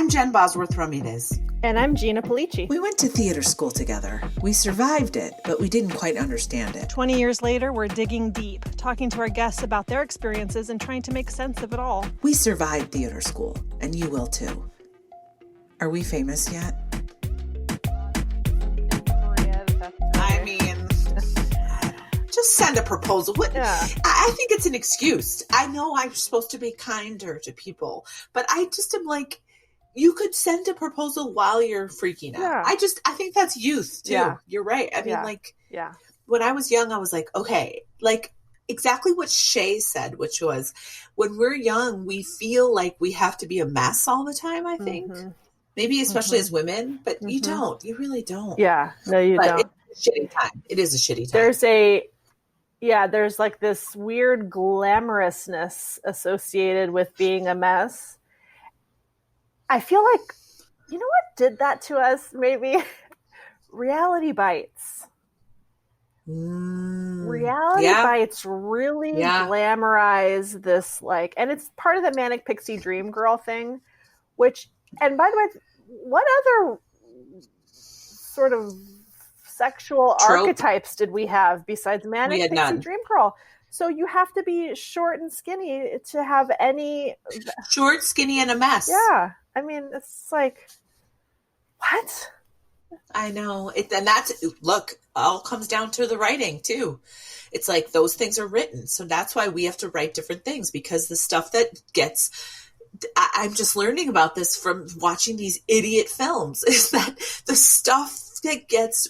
I'm Jen Bosworth Ramirez. And I'm Gina Polici. We went to theater school together. We survived it, but we didn't quite understand it. 20 years later, we're digging deep, talking to our guests about their experiences and trying to make sense of it all. We survived theater school, and you will too. Are we famous yet? I mean, just send a proposal. I think it's an excuse. I know I'm supposed to be kinder to people, but I just am like, you could send a proposal while you're freaking out. Yeah. I think that's youth too. Yeah. You're right. I mean, when I was young, I was like, okay, like exactly what Shay said, which was when we're young, we feel like we have to be a mess all the time, I think. Mm-hmm. Maybe especially as women, but you don't. You really don't. Yeah. No, you don't. It's a shitty time. It is a shitty time. There's like this weird glamorousness associated with being a mess. I feel like, you know what did that to us, maybe? Reality Bites. Reality Bites really glamorize this, like, and it's part of the Manic Pixie Dream Girl thing, which, and by the way, what other sort of sexual archetypes did we have besides Manic Pixie none. Dream Girl? So you have to be short and skinny to have any... Short, skinny, and a mess. Yeah. I mean, it's like, what? I know. And that's, look, all comes down to the writing too. It's like those things are written. So that's why we have to write different things, because the stuff that gets, I'm just learning about this from watching these idiot films, is that the stuff that gets,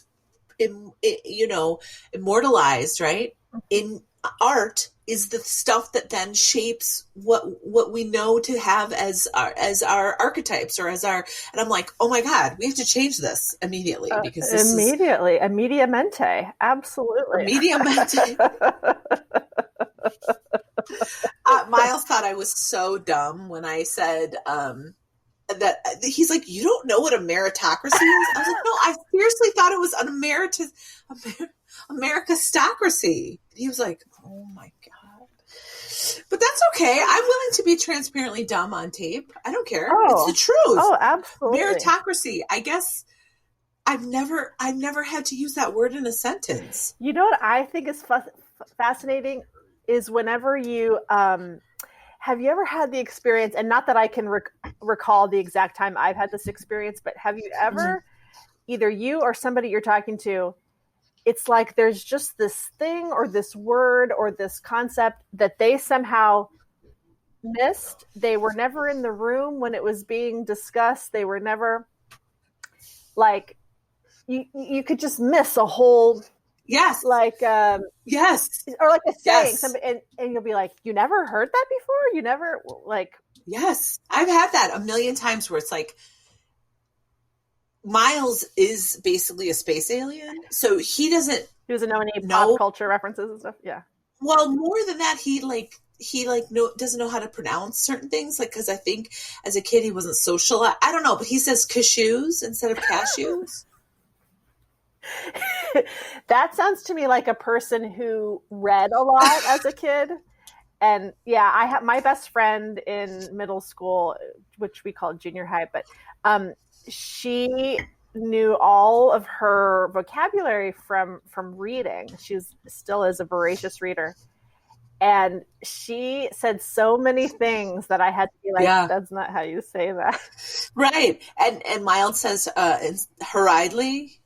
immortalized, right, in art is the stuff that then shapes what we know to have as our archetypes or as our, and I'm like, oh my God, we have to change this immediately, because this immediately, immediamente, absolutely. Immediamente. Miles thought I was so dumb when I said that. He's like, you don't know what a meritocracy is? I was like, no, I seriously thought it was an Americastocracy. He was like, oh my God. But that's okay. I'm willing to be transparently dumb on tape. I don't care. It's the truth. Oh, absolutely. Meritocracy. I guess I've never had to use that word in a sentence. You know what I think is fascinating is whenever you have you ever had the experience, and not that I can recall the exact time I've had this experience, but have you ever, either you or somebody you're talking to, it's like there's just this thing or this word or this concept that they somehow missed. They were never in the room when it was being discussed. They were never, like, you could just miss a whole... Yes. Like, yes. Or like a saying, yes. somebody, and you'll be like, you never heard that before? You never, like... Yes. I've had that a million times where it's like, Miles is basically a space alien, so he doesn't know any pop culture references and stuff. Yeah. Well, more than that, he doesn't know how to pronounce certain things. Like, because I think as a kid he wasn't social. I don't know, but he says cashews instead of cashews. That sounds to me like a person who read a lot as a kid. And yeah, I have my best friend in middle school, which we called junior high, but she knew all of her vocabulary from reading. She still is a voracious reader. And she said so many things that I had to be like, that's not how you say that. Right. And Miles says hurriedly.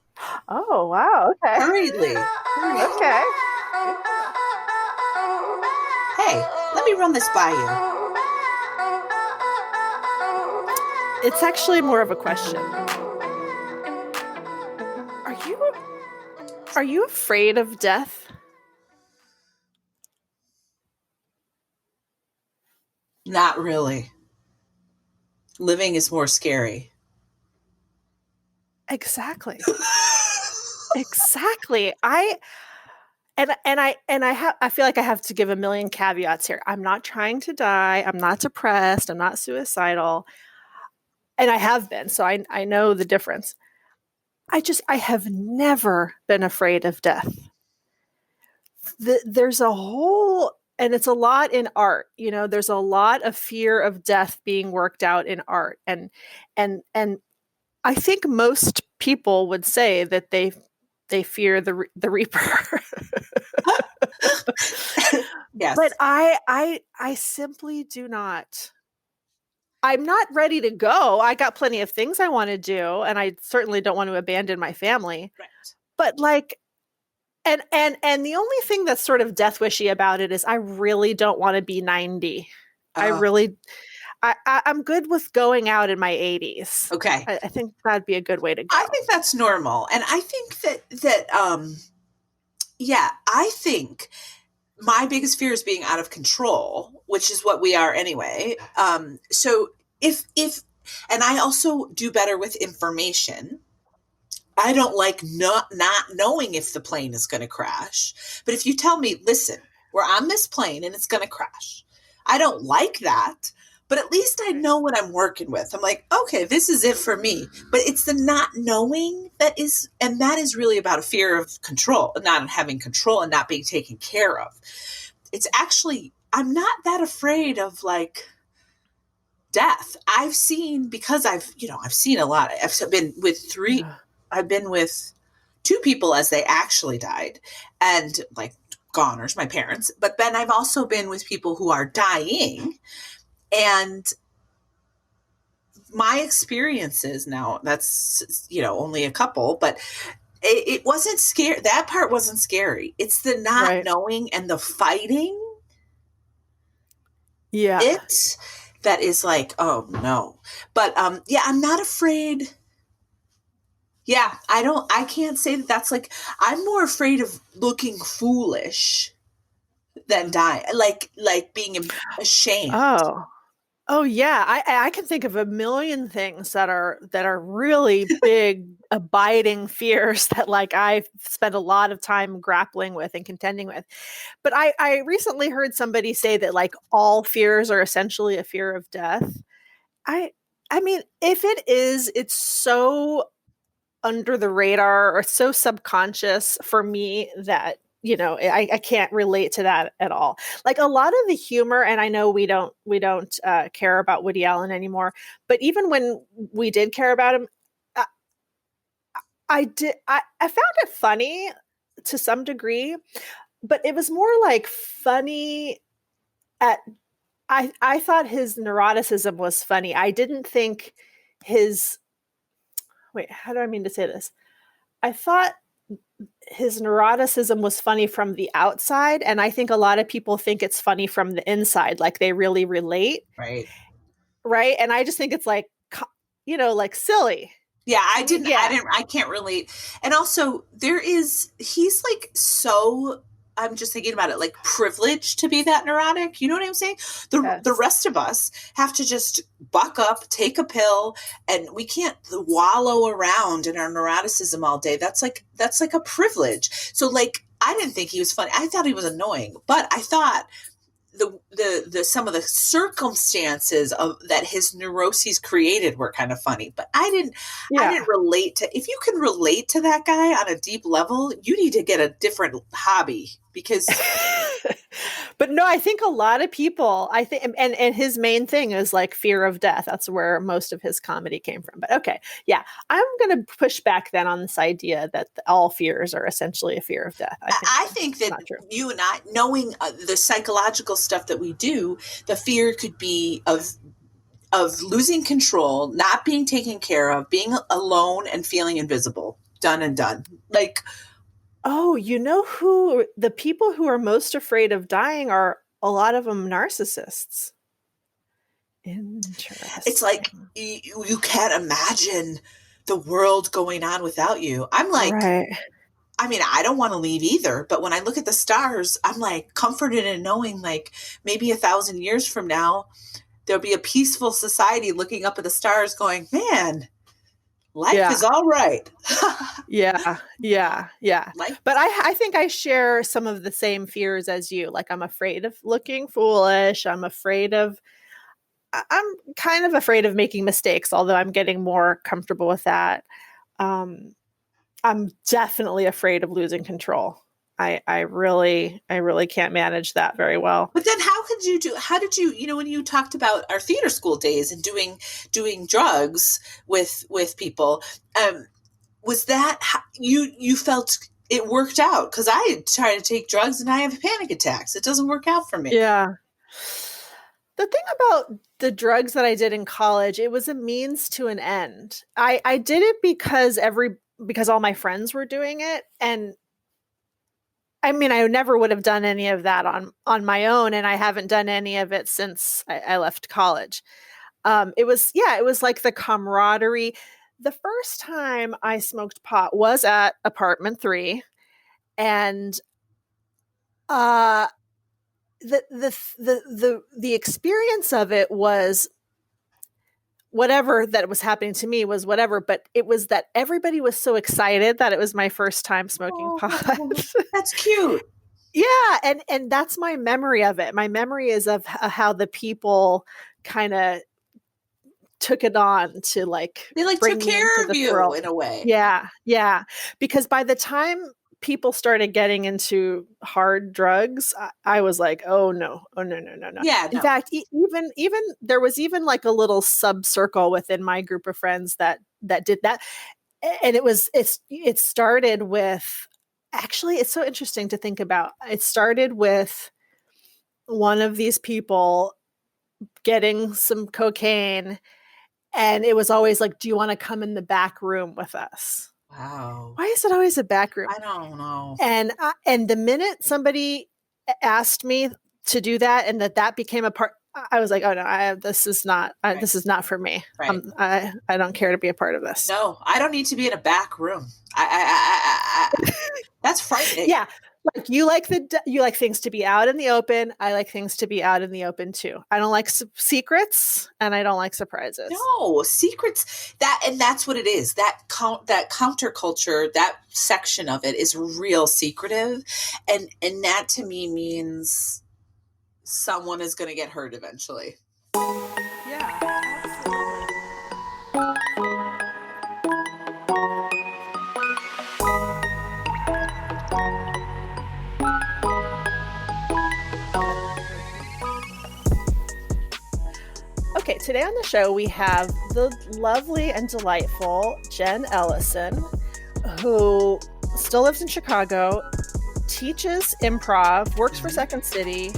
Oh, wow. Okay. Hurriedly. Okay. Hey, let me run this by you. It's actually more of a question. Are you afraid of death? Not really. Living is more scary. Exactly. Exactly. I feel like I have to give a million caveats here. I'm not trying to die. I'm not depressed. I'm not suicidal. And I have been, so I know the difference. I have never been afraid of death. There's a whole it's a lot in art. There's a lot of fear of death being worked out in art. And I think most people would say that they fear the reaper. Yes. But I simply do not. I'm not ready to go. I got plenty of things I want to do, and I certainly don't want to abandon my family. Right. But like, and the only thing that's sort of death wishy about it is I really don't want to be 90. I'm good with going out in my 80s. Okay. I think that'd be a good way to go. I think that's normal. And I think I think my biggest fear is being out of control, which is what we are anyway. So and I also do better with information. I don't like not knowing if the plane is going to crash. But if you tell me, listen, we're on this plane and it's going to crash, I don't like that. But at least I know what I'm working with. I'm like, okay, this is it for me. But it's the not knowing that is really about a fear of control, not having control and not being taken care of. It's actually, I'm not that afraid of like death. I've seen a lot. I've been with 2 people as they actually died and like goners, my parents. But then I've also been with people who are dying. And my experiences now, that's, only a couple, but it wasn't scary. That part wasn't scary. It's the not knowing and the fighting. Yeah. That is like, oh no. But I'm not afraid. Yeah, I can't say that that's like, I'm more afraid of looking foolish than dying, like being ashamed. Oh yeah, I can think of a million things that are really big abiding fears that like I've spent a lot of time grappling with and contending with. But I recently heard somebody say that like all fears are essentially a fear of death. I mean, if it is, it's so under the radar or so subconscious for me that I can't relate to that at all. Like a lot of the humor, and I know we don't care about Woody Allen anymore, but even when we did care about him, I found it funny to some degree, but it was more like funny at I thought his neuroticism was funny. I didn't think how do I mean to say this? I thought his neuroticism was funny from the outside, and I think a lot of people think it's funny from the inside, like they really relate. Right. And I just think it's like, like silly. Yeah, I can't relate. And also he's like so, I'm just thinking about it, like privileged to be that neurotic. You know what I'm saying? The rest of us have to just buck up, take a pill, and we can't wallow around in our neuroticism all day. That's like a privilege. So like, I didn't think he was funny. I thought he was annoying, but I thought the some of the circumstances of that his neuroses created were kind of funny, but I didn't relate to. If you can relate to that guy on a deep level, you need to get a different hobby because. But no, I think a lot of people, and his main thing is like fear of death. That's where most of his comedy came from. But okay, yeah, I'm going to push back then on this idea that all fears are essentially a fear of death. I think that you and I, knowing the psychological stuff that we do, the fear could be of losing control, not being taken care of, being alone, and feeling invisible. Done and done. Like. Oh, who the people who are most afraid of dying are, a lot of them, narcissists. Interesting. It's like you can't imagine the world going on without you. I'm like, I mean, I don't want to leave either, but when I look at the stars, I'm like comforted in knowing like maybe 1,000 years from now, there'll be a peaceful society looking up at the stars going, man, life is all right. Yeah. But I think I share some of the same fears as you. Like I'm afraid of looking foolish. I'm kind of afraid of making mistakes, although I'm getting more comfortable with that. I'm definitely afraid of losing control. I really can't manage that very well. But then how did you, when you talked about our theater school days and doing drugs with people, was that you felt it worked out? Because I try to take drugs and I have panic attacks. It doesn't work out for me. Yeah. The thing about the drugs that I did in college, it was a means to an end. I did it because all my friends were doing it. And I mean, I never would have done any of that on my own. And I haven't done any of it since I left college. It was like the camaraderie. The first time I smoked pot was at apartment 3. And, the experience of it was whatever that was happening to me was whatever, but it was that everybody was so excited that it was my first time smoking pot. That's cute. Yeah. And that's my memory of it. My memory is of how the people kind of took it on to they bring took care of you world. in a way. Yeah. Yeah. Because by the time people started getting into hard drugs, I was like, oh no. Yeah. In fact, even there was even like a little sub circle within my group of friends that did that. And it started with, actually, it's so interesting to think about. It started with one of these people getting some cocaine, and it was always like, do you want to come in the back room with us? Wow. Why is it always a back room? I don't know. And the minute somebody asked me to do that, and that became a part, I was like, oh no, this is not for me. Right. I don't care to be a part of this. No, I don't need to be in a back room. That's frightening. Yeah. Like you like things to be out in the open. I like things to be out in the open too. I don't like secrets, and I don't like surprises. No, secrets. That's what it is. That counterculture, that section of it is real secretive, and that to me means someone is going to get hurt eventually. Yeah. Okay, today on the show we have the lovely and delightful Jen Ellison, who still lives in Chicago, teaches improv, works for Second City,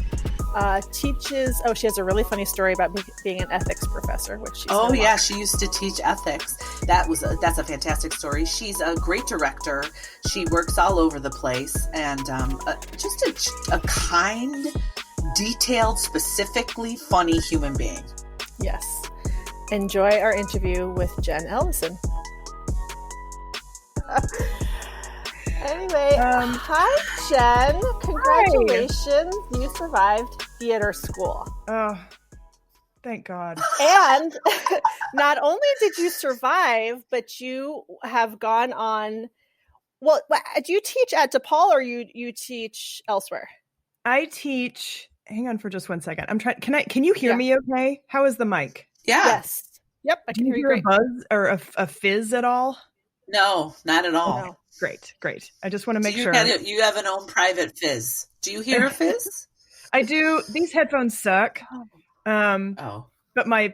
teaches. Oh, she has a really funny story about being an ethics professor, which she's she used to teach ethics. That's a fantastic story. She's a great director. She works all over the place, and just a kind, detailed, specifically funny human being. Yes. Enjoy our interview with Jen Ellison. Anyway, hi, Jen. Congratulations. Hi. You survived theater school. Oh, thank God. And not only did you survive, but you have gone on. Well, do you teach at DePaul or you teach elsewhere? I teach. Hang on for just 1 second. I'm trying. Can you hear me okay? How is the mic? Yeah. Yes. Yep. I can hear you great. A buzz or a fizz at all? No, not at all. No. Great. I just want to make sure. You have an own private fizz. Do you hear a fizz? I do. These headphones suck. But my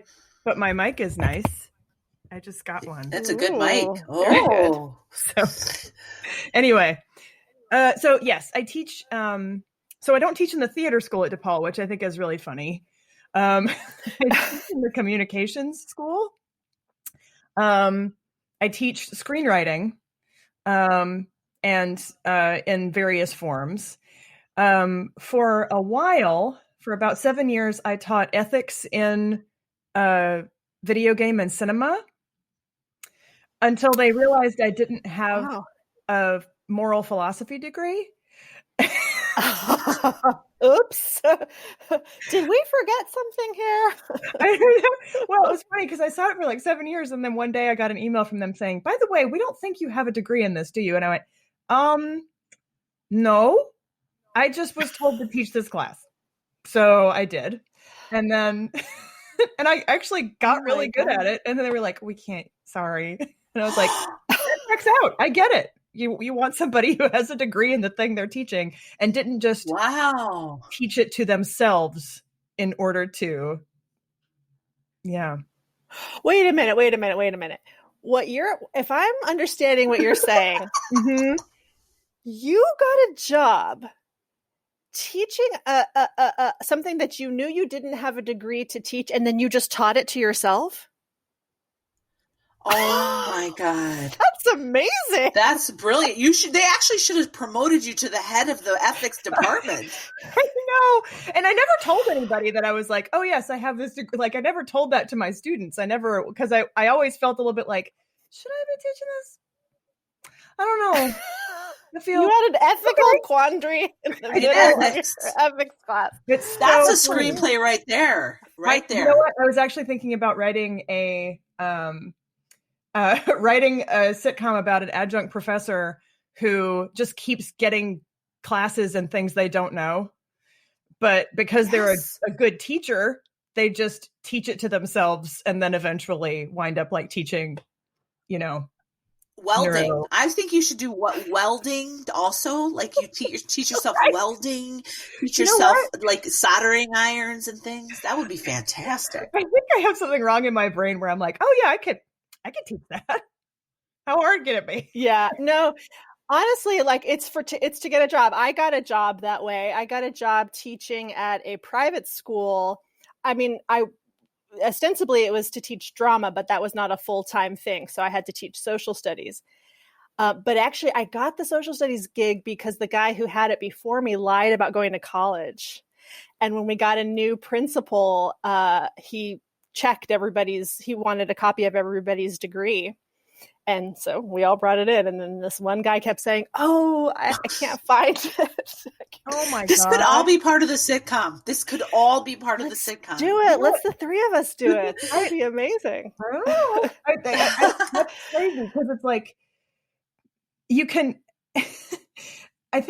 mic is nice. I just got one. That's a good mic. Oh. So anyway, so yes, I teach. So I don't teach in the theater school at DePaul, which I think is really funny. I teach in the communications school. I teach screenwriting, and in various forms. For a while, for about 7 years, I taught ethics in video game and cinema until they realized I didn't have a moral philosophy degree. Oops. Did we forget something here? I don't know. Well, it was funny because I saw it for like 7 years, and then one day I got an email from them saying, by the way, we don't think you have a degree in this, do you? And I went, no, I just was told to teach this class. So I did. And then, and I actually got really good at it. And then they were like, we can't, sorry. And I was like, that checks out. I get it. You want somebody who has a degree in the thing they're teaching and didn't just Wow. teach it to themselves in order to. Yeah. Wait a minute. If I'm understanding what you're saying, you got a job teaching something that you knew you didn't have a degree to teach, and then you just taught it to yourself? Oh my God. That's amazing. That's brilliant. They actually should have promoted you to the head of the ethics department. I know. And I never told anybody that I was like, oh yes, I have this degree. Like I never told that to my students. Because I always felt a little bit like, should I be teaching this? I don't know. You had an ethical quandary in the middle of your ethics class. That's a screenplay right there. Right there. You know what? I was actually thinking about writing a sitcom about an adjunct professor who just keeps getting classes and things they don't know. But because they're a good teacher, they just teach it to themselves and then eventually wind up like teaching, welding. I think you should do welding also. Like you teach yourself welding, teach yourself like soldering irons and things. That would be fantastic. I think I have something wrong in my brain where I'm like, oh yeah, I could teach that. How hard can it be? Yeah, no, honestly, like it's to get a job. I got a job that way. I got a job teaching at a private school. I mean, ostensibly it was to teach drama, but that was not a full-time thing. So I had to teach social studies. But actually I got the social studies gig because the guy who had it before me lied about going to college. And when we got a new principal, he wanted a copy of everybody's degree. And so we all brought it in. And then this one guy kept saying, oh, I can't find it. Oh my God. This could all be part of the sitcom. Let's do it. Let's the three of us do it. This would be amazing. That's crazy because it's like you can. I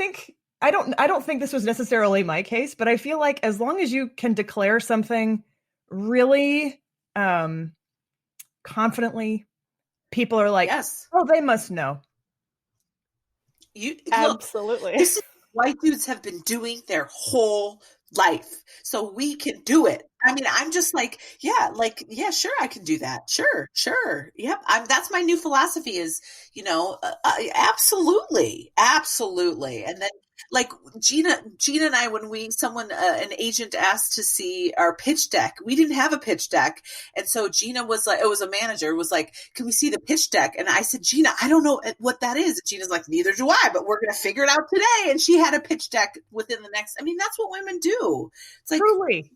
don't think this was necessarily my case, but I feel like as long as you can declare something really confidently, people are like, yes. Oh, they must know. Absolutely. This is what white dudes have been doing their whole life. So we can do it. I mean, I'm just like, sure, I can do that. Sure. Yep. That's my new philosophy is, absolutely. And then like Gina and I, when an agent asked to see our pitch deck, we didn't have a pitch deck. And so Gina was like, it was a manager was like, can we see the pitch deck? And I said, Gina, I don't know what that is. And Gina's like, neither do I, but we're going to figure it out today. And she had a pitch deck within the next, that's what women do. It's like, truly.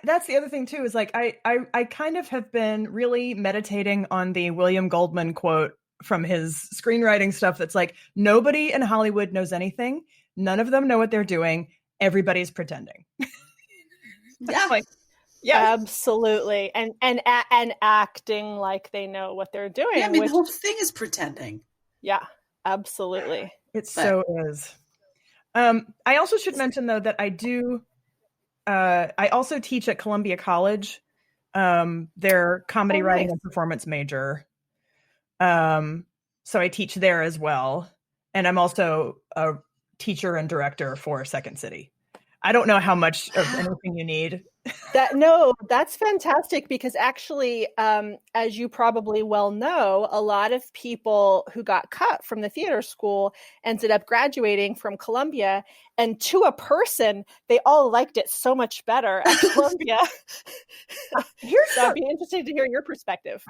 That's the other thing too, is like, I kind of have been really meditating on the William Goldman quote from his screenwriting stuff. That's like, nobody in Hollywood knows anything. None of them know what they're doing. Everybody's pretending. Yeah. Like, yeah, absolutely. And acting like they know what they're doing. Yeah, the whole thing is pretending. Yeah, absolutely. So is. I also should mention though, that I also teach at Columbia College, their comedy writing and performance major. So I teach there as well. And I'm also a teacher and director for Second City. I don't know how much of anything you need. That's fantastic because actually, as you probably well know, a lot of people who got cut from the theater school ended up graduating from Columbia, and to a person, they all liked it so much better at Columbia. So I'd be interested to hear your perspective.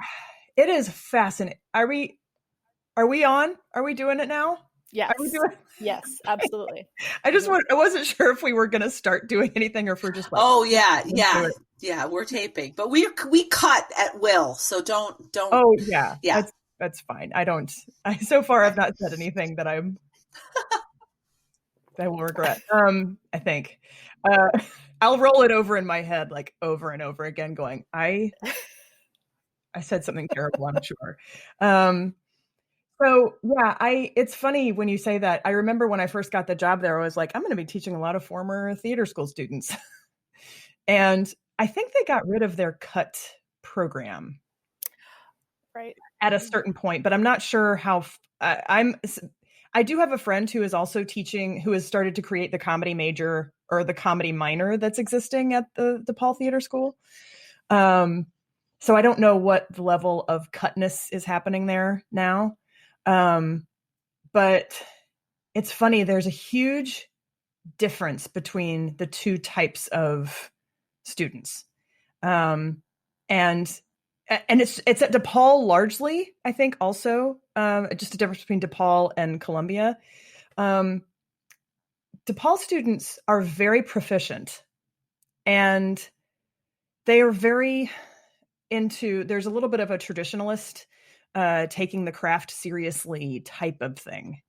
It is fascinating. Are we on? Are we doing it now? Yes. Are we doing? Yes, absolutely. I wasn't sure if we were going to start doing anything or if we're just like, oh yeah, we're taping, but we cut at will, so don't. Oh yeah. That's fine. So far I've not said anything that I will regret. I think I'll roll it over in my head like over and over again, going, I said something terrible, I'm sure. So yeah, it's funny when you say that. I remember when I first got the job there, I was like, I'm going to be teaching a lot of former theater school students. And I think they got rid of their cut program right at a certain point, but I'm not sure how I do have a friend who is also teaching, who has started to create the comedy major or the comedy minor that's existing at the DePaul Theater School. So I don't know what the level of cutness is happening there now. But it's funny, there's a huge difference between the two types of students. And it's at DePaul largely, I think also, just a difference between DePaul and Columbia. DePaul students are very proficient, and they are very there's a little bit of a traditionalist, taking the craft seriously type of thing.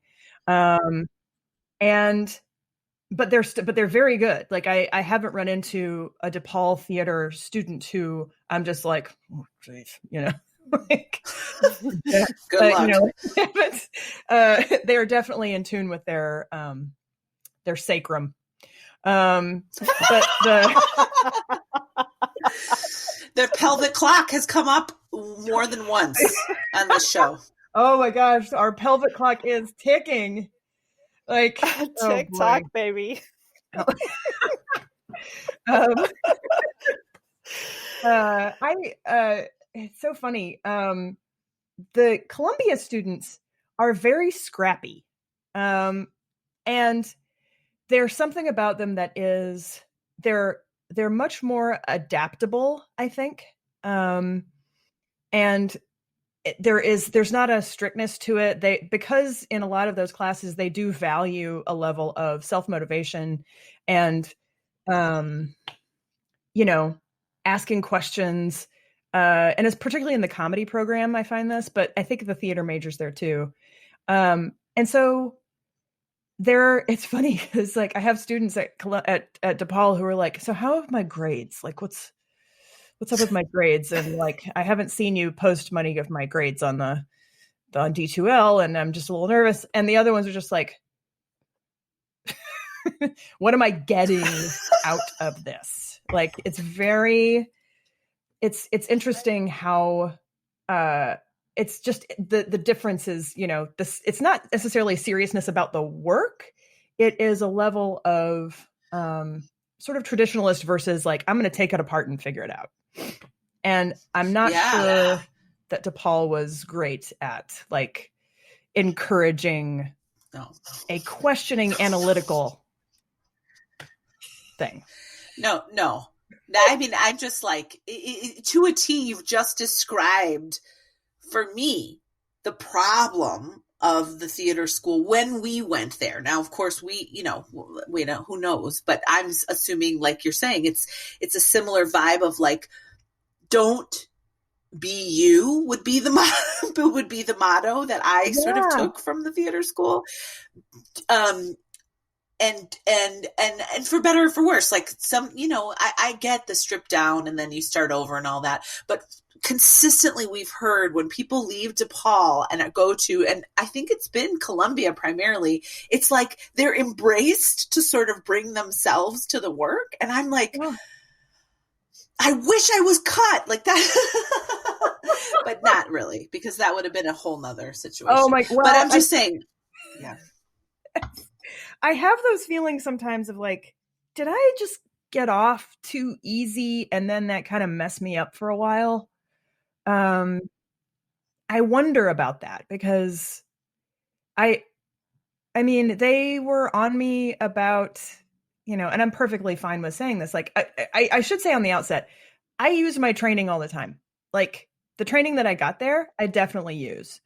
But they're very good. Like I haven't run into a DePaul theater student who I'm just like, oh, geez, like, Good luck. They are definitely in tune with their sacrum. But the pelvic clock has come up more than once on this show. Oh my gosh, our pelvic clock is ticking. Like TikTok, baby. It's so funny. The Columbia students are very scrappy. And there's something about them that is they're much more adaptable, I think. And there's not a strictness to it. Because in a lot of those classes, they do value a level of self-motivation and, asking questions. And it's particularly in the comedy program, I find this, but I think the theater majors there too. And so it's funny because like I have students at DePaul who are like, so how have my grades? Like, what's up with my grades? And like, I haven't seen you post money of my grades on on D2L, and I'm just a little nervous. And the other ones are just like, what am I getting out of this? Like, it's interesting how, it's just the difference is, it's not necessarily seriousness about the work. It is a level of, sort of traditionalist versus like, I'm going to take it apart and figure it out. And I'm not sure that DePaul was great at like encouraging a questioning analytical thing. No. I mean, I'm just like, to a T, you've just described for me the problem of the theater school when we went there. Now, of course, we know, who knows, but I'm assuming, like you're saying, it's a similar vibe of like, don't be you would be the motto that I sort of took from the theater school. And for better or for worse, like some, I get the strip down and then you start over and all that, but consistently we've heard when people leave DePaul and go to, and I think it's been Columbia primarily, it's like they're embraced to sort of bring themselves to the work. And I'm like, I wish I was cut like that, but not really, because that would have been a whole nother situation. Oh my! Well, but I'm just saying, yeah. I have those feelings sometimes of like, did I just get off too easy and then that kind of messed me up for a while? I wonder about that because I mean, they were on me about, and I'm perfectly fine with saying this. Like, I should say on the outset, I use my training all the time. Like the training that I got there, I definitely use.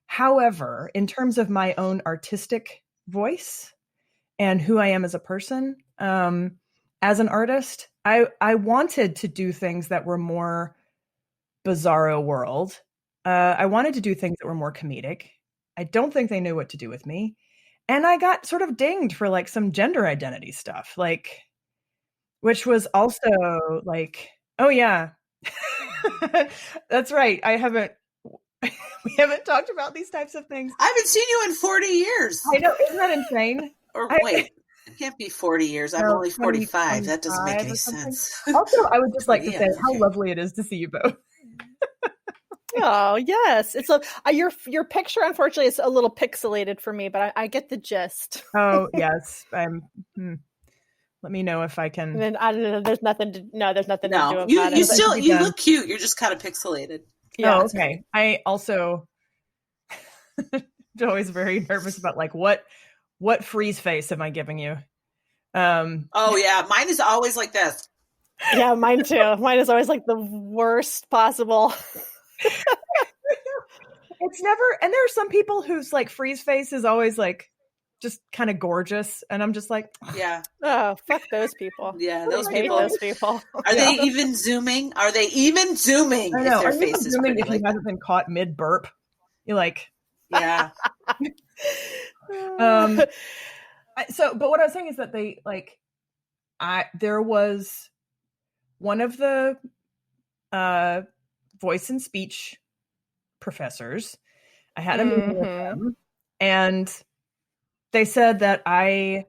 However, in terms of my own artistic voice and who I am as a person, as an artist, I wanted to do things that were more bizarro world. I wanted to do things that were more comedic. I don't think they knew what to do with me. And I got sort of dinged for like some gender identity stuff, like, which was also like, oh yeah, that's right. We haven't talked about these types of things. I haven't seen you in 40 years. I know, isn't that insane? Or wait, it can't be 40 years. I'm only 45. That doesn't make any sense. Also, I would just like to say how lovely it is to see you both. Oh, yes. It's your picture, unfortunately, is a little pixelated for me, but I get the gist. Oh, yes. Let me know if I can. And then I don't know. There's nothing to do No, about you it. still be you done. look cute. You're just kind of pixelated. Yeah. Oh, okay. I also always very nervous about like what freeze face am I giving you? Oh yeah, mine is always like this. Yeah, mine too. Mine is always like the worst possible. It's never, and there are some people whose like freeze face is always like just kind of gorgeous, and I'm just like, Yeah, Oh, fuck those people. yeah, I those hate people. those people. Are they even zooming? Are they even zooming? I know. If their Are you face is assuming pretty if like you haven't been caught mid burp, you're like, yeah. but what I was saying is that they like, there was one of the voice and speech professors. I had a meeting with them, and they said that they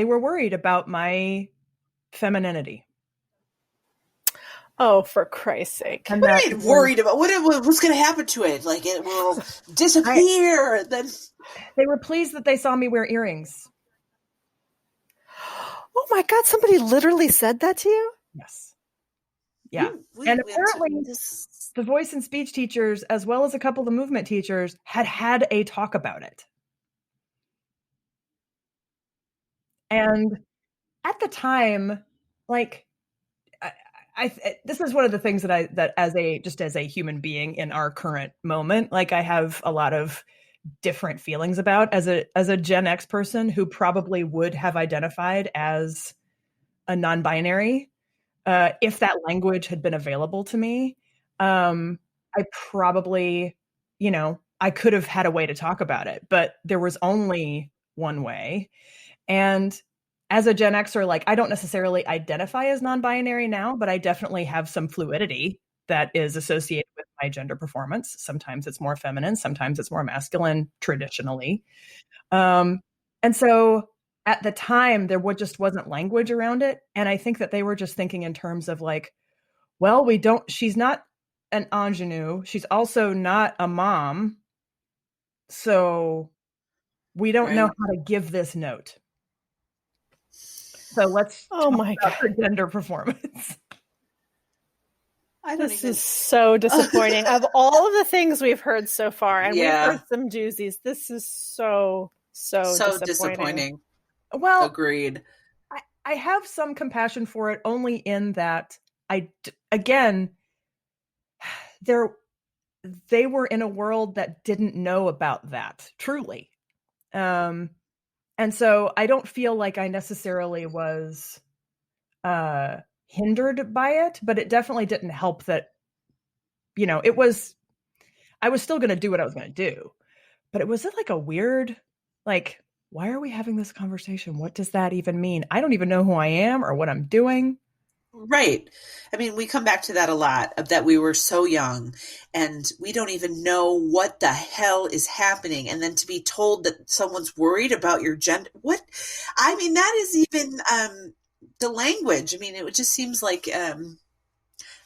were worried about my femininity. Oh, for Christ's sake. What are you worried about? What's going to happen to it? Like it will disappear. Then they were pleased that they saw me wear earrings. Oh my God, somebody literally said that to you? Yes. Yeah. And apparently the voice and speech teachers, as well as a couple of the movement teachers, had a talk about it. And at the time, like, this is one of the things that as a human being in our current moment, like I have a lot of different feelings about as a Gen X person who probably would have identified as a non-binary if that language had been available to me. I probably, I could have had a way to talk about it, but there was only one way. And as a Gen Xer, like I don't necessarily identify as non-binary now, but I definitely have some fluidity that is associated with my gender performance. Sometimes it's more feminine, sometimes it's more masculine, traditionally. And so at the time, there just wasn't language around it. And I think that they were just thinking in terms of like, well, she's not an ingenue. She's also not a mom. So we don't know how to give this note. So let's talk about her gender performance. This is so disappointing. Of all of the things we've heard so far, and we've heard some doozies, this is so disappointing. Well, agreed. I have some compassion for it only in that they were in a world that didn't know about that truly. And so I don't feel like I necessarily was hindered by it, but it definitely didn't help that, I was still going to do what I was going to do, but it was like a weird, like, why are we having this conversation? What does that even mean? I don't even know who I am or what I'm doing. Right. I mean, we come back to that a lot, of that we were so young and we don't even know what the hell is happening. And then to be told that someone's worried about your gender, I mean, that is even the language. I mean, it just seems like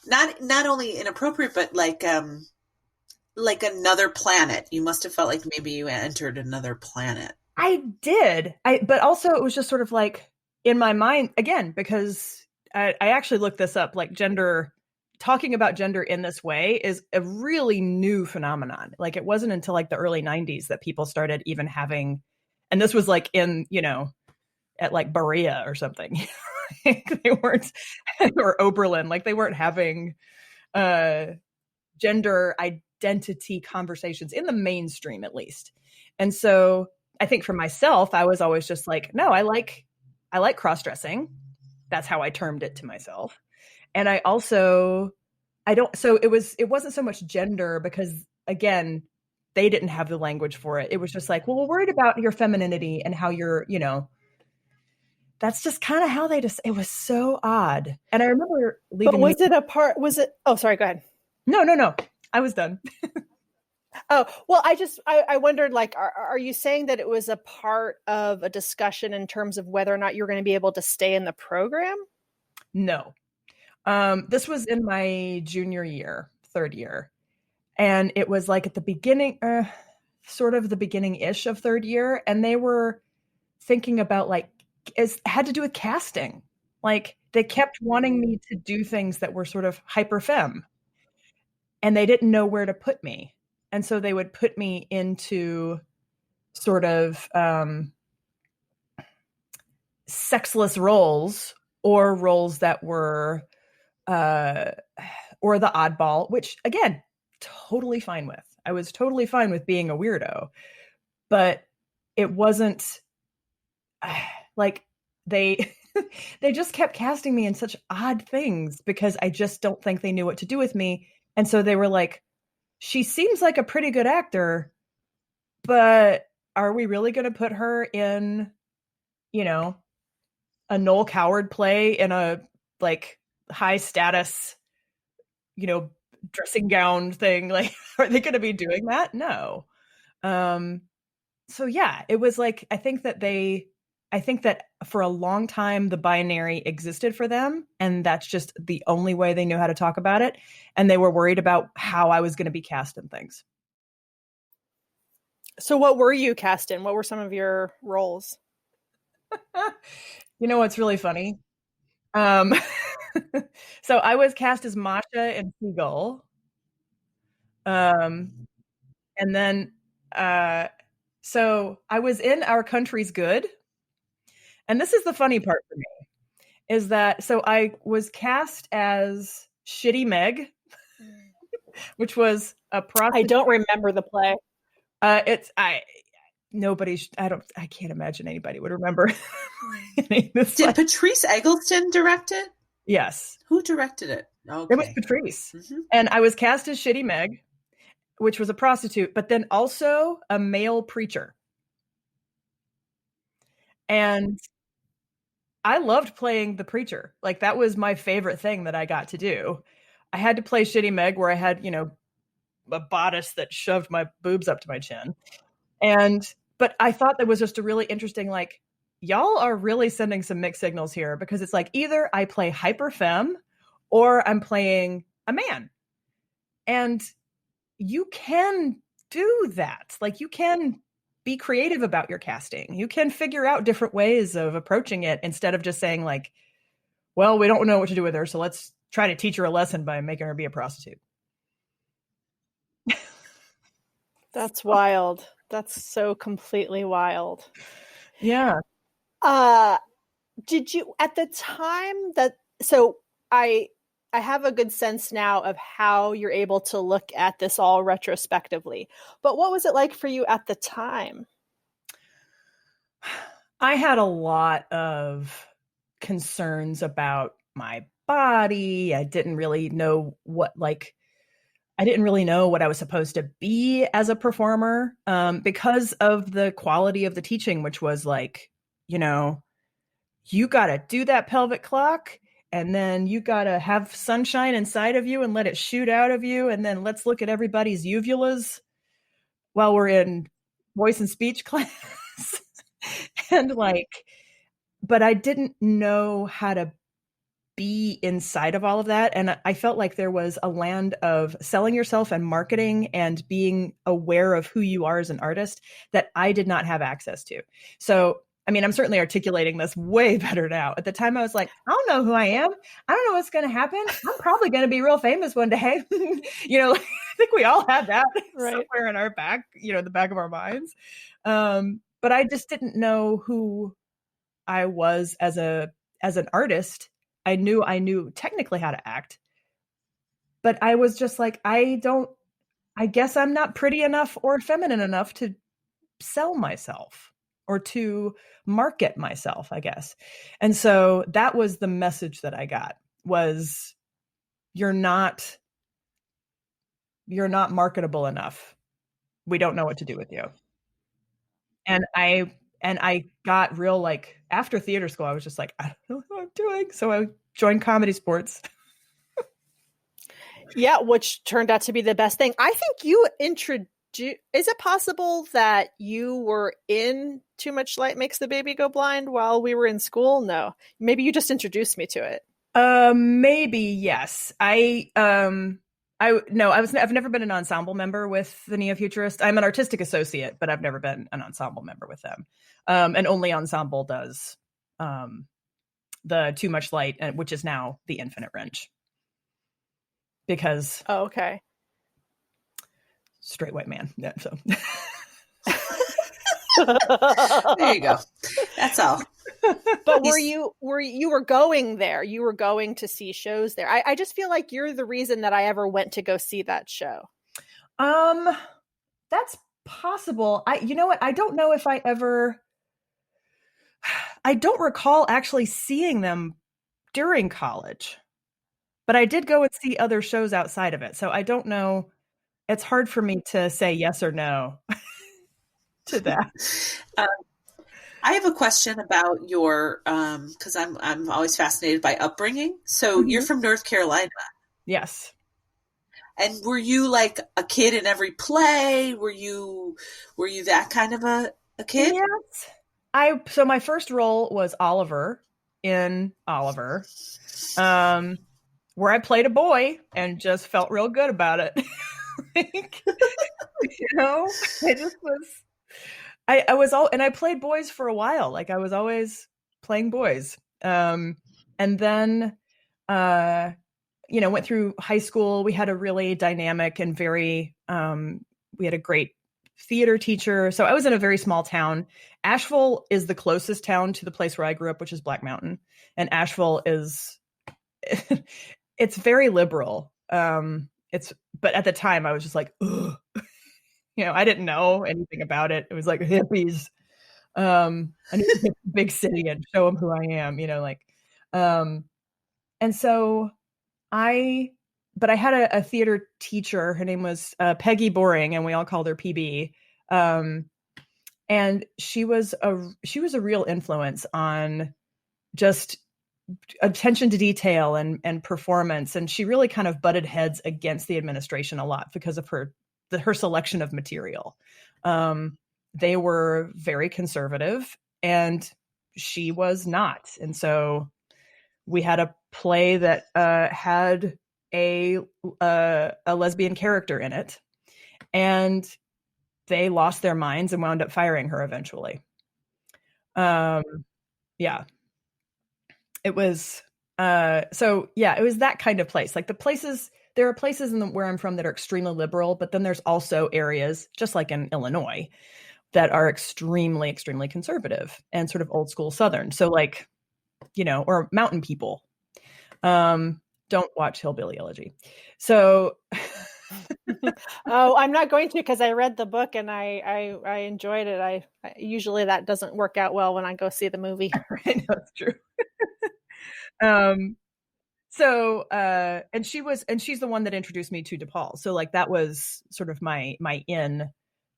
not only inappropriate, but like another planet. You must have felt like maybe you entered another planet. I did. But also it was just sort of like in my mind, again, because I actually looked this up, like talking about gender in this way is a really new phenomenon. Like it wasn't until like the early 90s that people started even having, and this was like in, at like Berea or something. They weren't, or Oberlin, like they weren't having gender identity conversations in the mainstream, at least. And so I think for myself, I was always just like, no, I like cross-dressing. That's how I termed it to myself. And I also, so it wasn't so much gender because again, they didn't have the language for it. It was just like, well, we're worried about your femininity and how you're, that's just kind of how it was so odd. And I remember leaving. But oh, sorry, go ahead. No. I was done. Oh, well, I wondered, like, are you saying that it was a part of a discussion in terms of whether or not you're going to be able to stay in the program? No. This was in my junior year, third year. And it was like at the beginning, sort of the beginning-ish of third year. And they were thinking about like, it had to do with casting. Like they kept wanting me to do things that were sort of hyper femme, and they didn't know where to put me. And so they would put me into sort of sexless roles, or roles that were, or the oddball, which again, totally fine with. I was totally fine with being a weirdo, but it wasn't like they they just kept casting me in such odd things because I just don't think they knew what to do with me. And so they were like, she seems like a pretty good actor, but are we really going to put her in, you know, a Noel Coward play in a like high status, you know, dressing gown thing? Like, are they going to be doing that? No. So yeah, it was like, I think that for a long time, the binary existed for them, and that's just the only way they knew how to talk about it. And they were worried about how I was going to be cast in things. So what were you cast in? What were some of your roles? You know what's really funny? So I was cast as Masha in Seagull. And then, so I was in Our Country's Good. And this is the funny part for me, is that, so I was cast as Shitty Meg, which was a prostitute. I don't remember the play. I can't imagine anybody would remember any of this Did play. Patrice Eggleston direct it? Yes. Who directed it? Okay. It was Patrice. Mm-hmm. And I was cast as Shitty Meg, which was a prostitute, but then also a male preacher. And I loved playing the preacher. Like, that was my favorite thing that I got to do. I had to play Shitty Meg, where I had, you know, a bodice that shoved my boobs up to my chin. But I thought that was just a really interesting, like, y'all are really sending some mixed signals here, because it's like, either I play hyper femme or I'm playing a man. And you can do that. Like, you can be creative about your casting. You can figure out different ways of approaching it, instead of just saying like, well, we don't know what to do with her, so let's try to teach her a lesson by making her be a prostitute. That's wild. That's so completely wild. Yeah. Did you, at the time that, so I have a good sense now of how you're able to look at this all retrospectively, but what was it like for you at the time? I had a lot of concerns about my body. I didn't really know what I was supposed to be as a performer, because of the quality of the teaching, which was like, you know, you got to do that pelvic clock, and then you got to have sunshine inside of you and let it shoot out of you. And then let's look at everybody's uvulas while we're in voice and speech class. And like, but I didn't know how to be inside of all of that. And I felt like there was a land of selling yourself and marketing and being aware of who you are as an artist that I did not have access to. So, I mean, I'm certainly articulating this way better now. At the time, I was like, I don't know who I am. I don't know what's going to happen. I'm probably going to be real famous one day. You know, I think we all had that somewhere in our back, you know, the back of our minds. But I just didn't know who I was as an artist. I knew technically how to act, but I was just like, I guess I'm not pretty enough or feminine enough to sell myself or to market myself, I guess. And so that was the message that I got, was you're not marketable enough. We don't know what to do with you. And I got real, like, after theater school, I was just like, I don't know what I'm doing. So I joined comedy sports. Yeah, which turned out to be the best thing. I think you is it possible that you were in Too Much Light Makes the Baby Go Blind while we were in school? No. Maybe you just introduced me to it. Maybe, yes. I've never been an ensemble member with the Neo-Futurist. I'm an artistic associate, but I've never been an ensemble member with them. And only ensemble does the Too Much Light, which is now the Infinite Range. Because okay, straight white man. Yeah, so there you go. That's all. But you were going there? You were going to see shows there. I just feel like you're the reason that I ever went to go see that show. That's possible. You know what? I don't know if I don't recall actually seeing them during college, but I did go and see other shows outside of it. So I don't know. It's hard for me to say yes or no to that. I have a question about your, because I'm always fascinated by upbringing. So you're from North Carolina. Yes. And were you like a kid in every play? Were you that kind of a kid? Yes. So my first role was Oliver in Oliver, where I played a boy and just felt real good about it. Like, I just was. I was and I played boys for a while. Like I was always playing boys. And then, went through high school. We had a really dynamic and we had a great theater teacher. So I was in a very small town. Asheville is the closest town to the place where I grew up, which is Black Mountain. And Asheville it's very liberal. But at the time I was just like, ugh. I didn't know anything about it. It was like hippies. I need to get to the big city and show them who I am, and so but I had a theater teacher. Her name was Peggy Boring, and we all called her PB. And she was a real influence on just attention to detail and performance. And she really kind of butted heads against the administration a lot because of her selection of material. They were very conservative and she was not. And so we had a play that had a lesbian character in it, and they lost their minds and wound up firing her eventually. Yeah. It was it was that kind of place. Like there are places where I'm from that are extremely liberal, but then there's also areas, just like in Illinois, that are extremely, extremely conservative and sort of old school Southern. So like, or mountain people. Don't watch Hillbilly Elegy. So oh, I'm not going to, because I read the book and I enjoyed it. I usually that doesn't work out well when I go see the movie. Right, that's true. And she's the one that introduced me to DePaul. So like that was sort of my in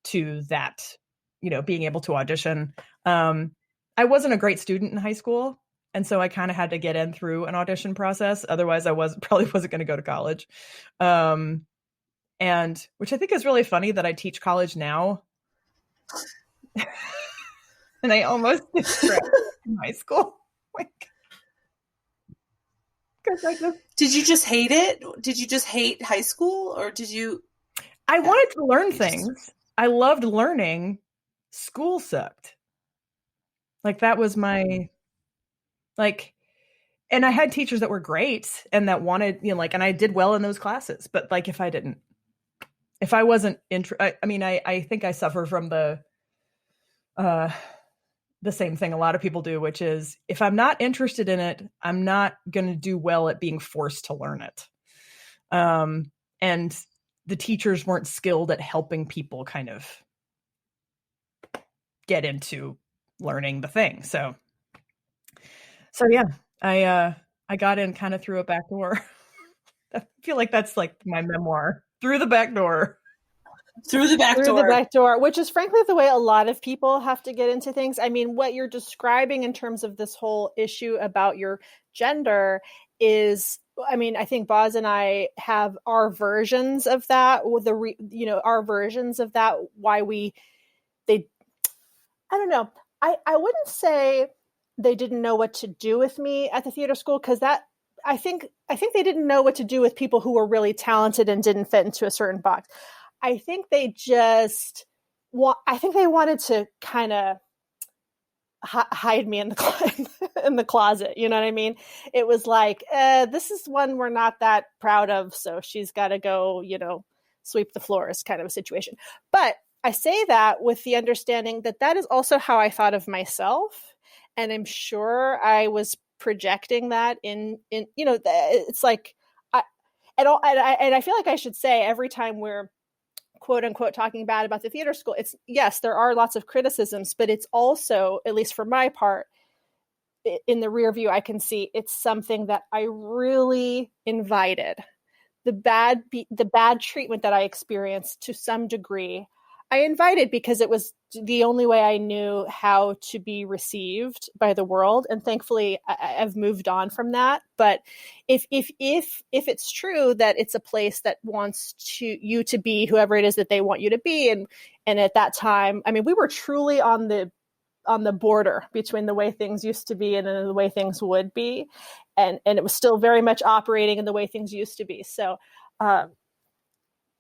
to that, being able to audition. I wasn't a great student in high school, and so I kind of had to get in through an audition process. Otherwise I probably wasn't going to go to college. And which I think is really funny that I teach college now. And I almost did in high school. Like, did you just hate it? Did you just hate high school, or did you? I wanted to learn things. I loved learning. School sucked. Like that was my, and I had teachers that were great and that wanted, and I did well in those classes. But like, if I wasn't I think I suffer from the same thing a lot of people do, which is if I'm not interested in it, I'm not going to do well at being forced to learn it. And the teachers weren't skilled at helping people kind of get into learning the thing. So yeah, I got in kind of through a back door. I feel like that's like my memoir, through the back door. Through the back door, which is frankly the way a lot of people have to get into things. I mean, what you're describing in terms of this whole issue about your gender is, I think Boz and I have our versions of that, or our versions of that, I don't know. I wouldn't say they didn't know what to do with me at the theater school, because that I think they didn't know what to do with people who were really talented and didn't fit into a certain box. I think they just I think they wanted to kind of hide me in the closet. You know what I mean? It was like, this is one we're not that proud of, so she's got to go, sweep the floors kind of a situation. But I say that with the understanding that that is also how I thought of myself. And I'm sure I was projecting that in it's like, and I feel like I should say every time we're quote unquote talking bad about the theater school, it's, yes, there are lots of criticisms, but it's also, at least for my part, in the rear view, I can see it's something that I really invited. The bad treatment that I experienced to some degree, I invited because it was the only way I knew how to be received by the world. And thankfully I've moved on from that. But if it's true that it's a place that wants you to be whoever it is that they want you to be. And at that time, I mean, we were truly on the border between the way things used to be and the way things would be. And it was still very much operating in the way things used to be. So,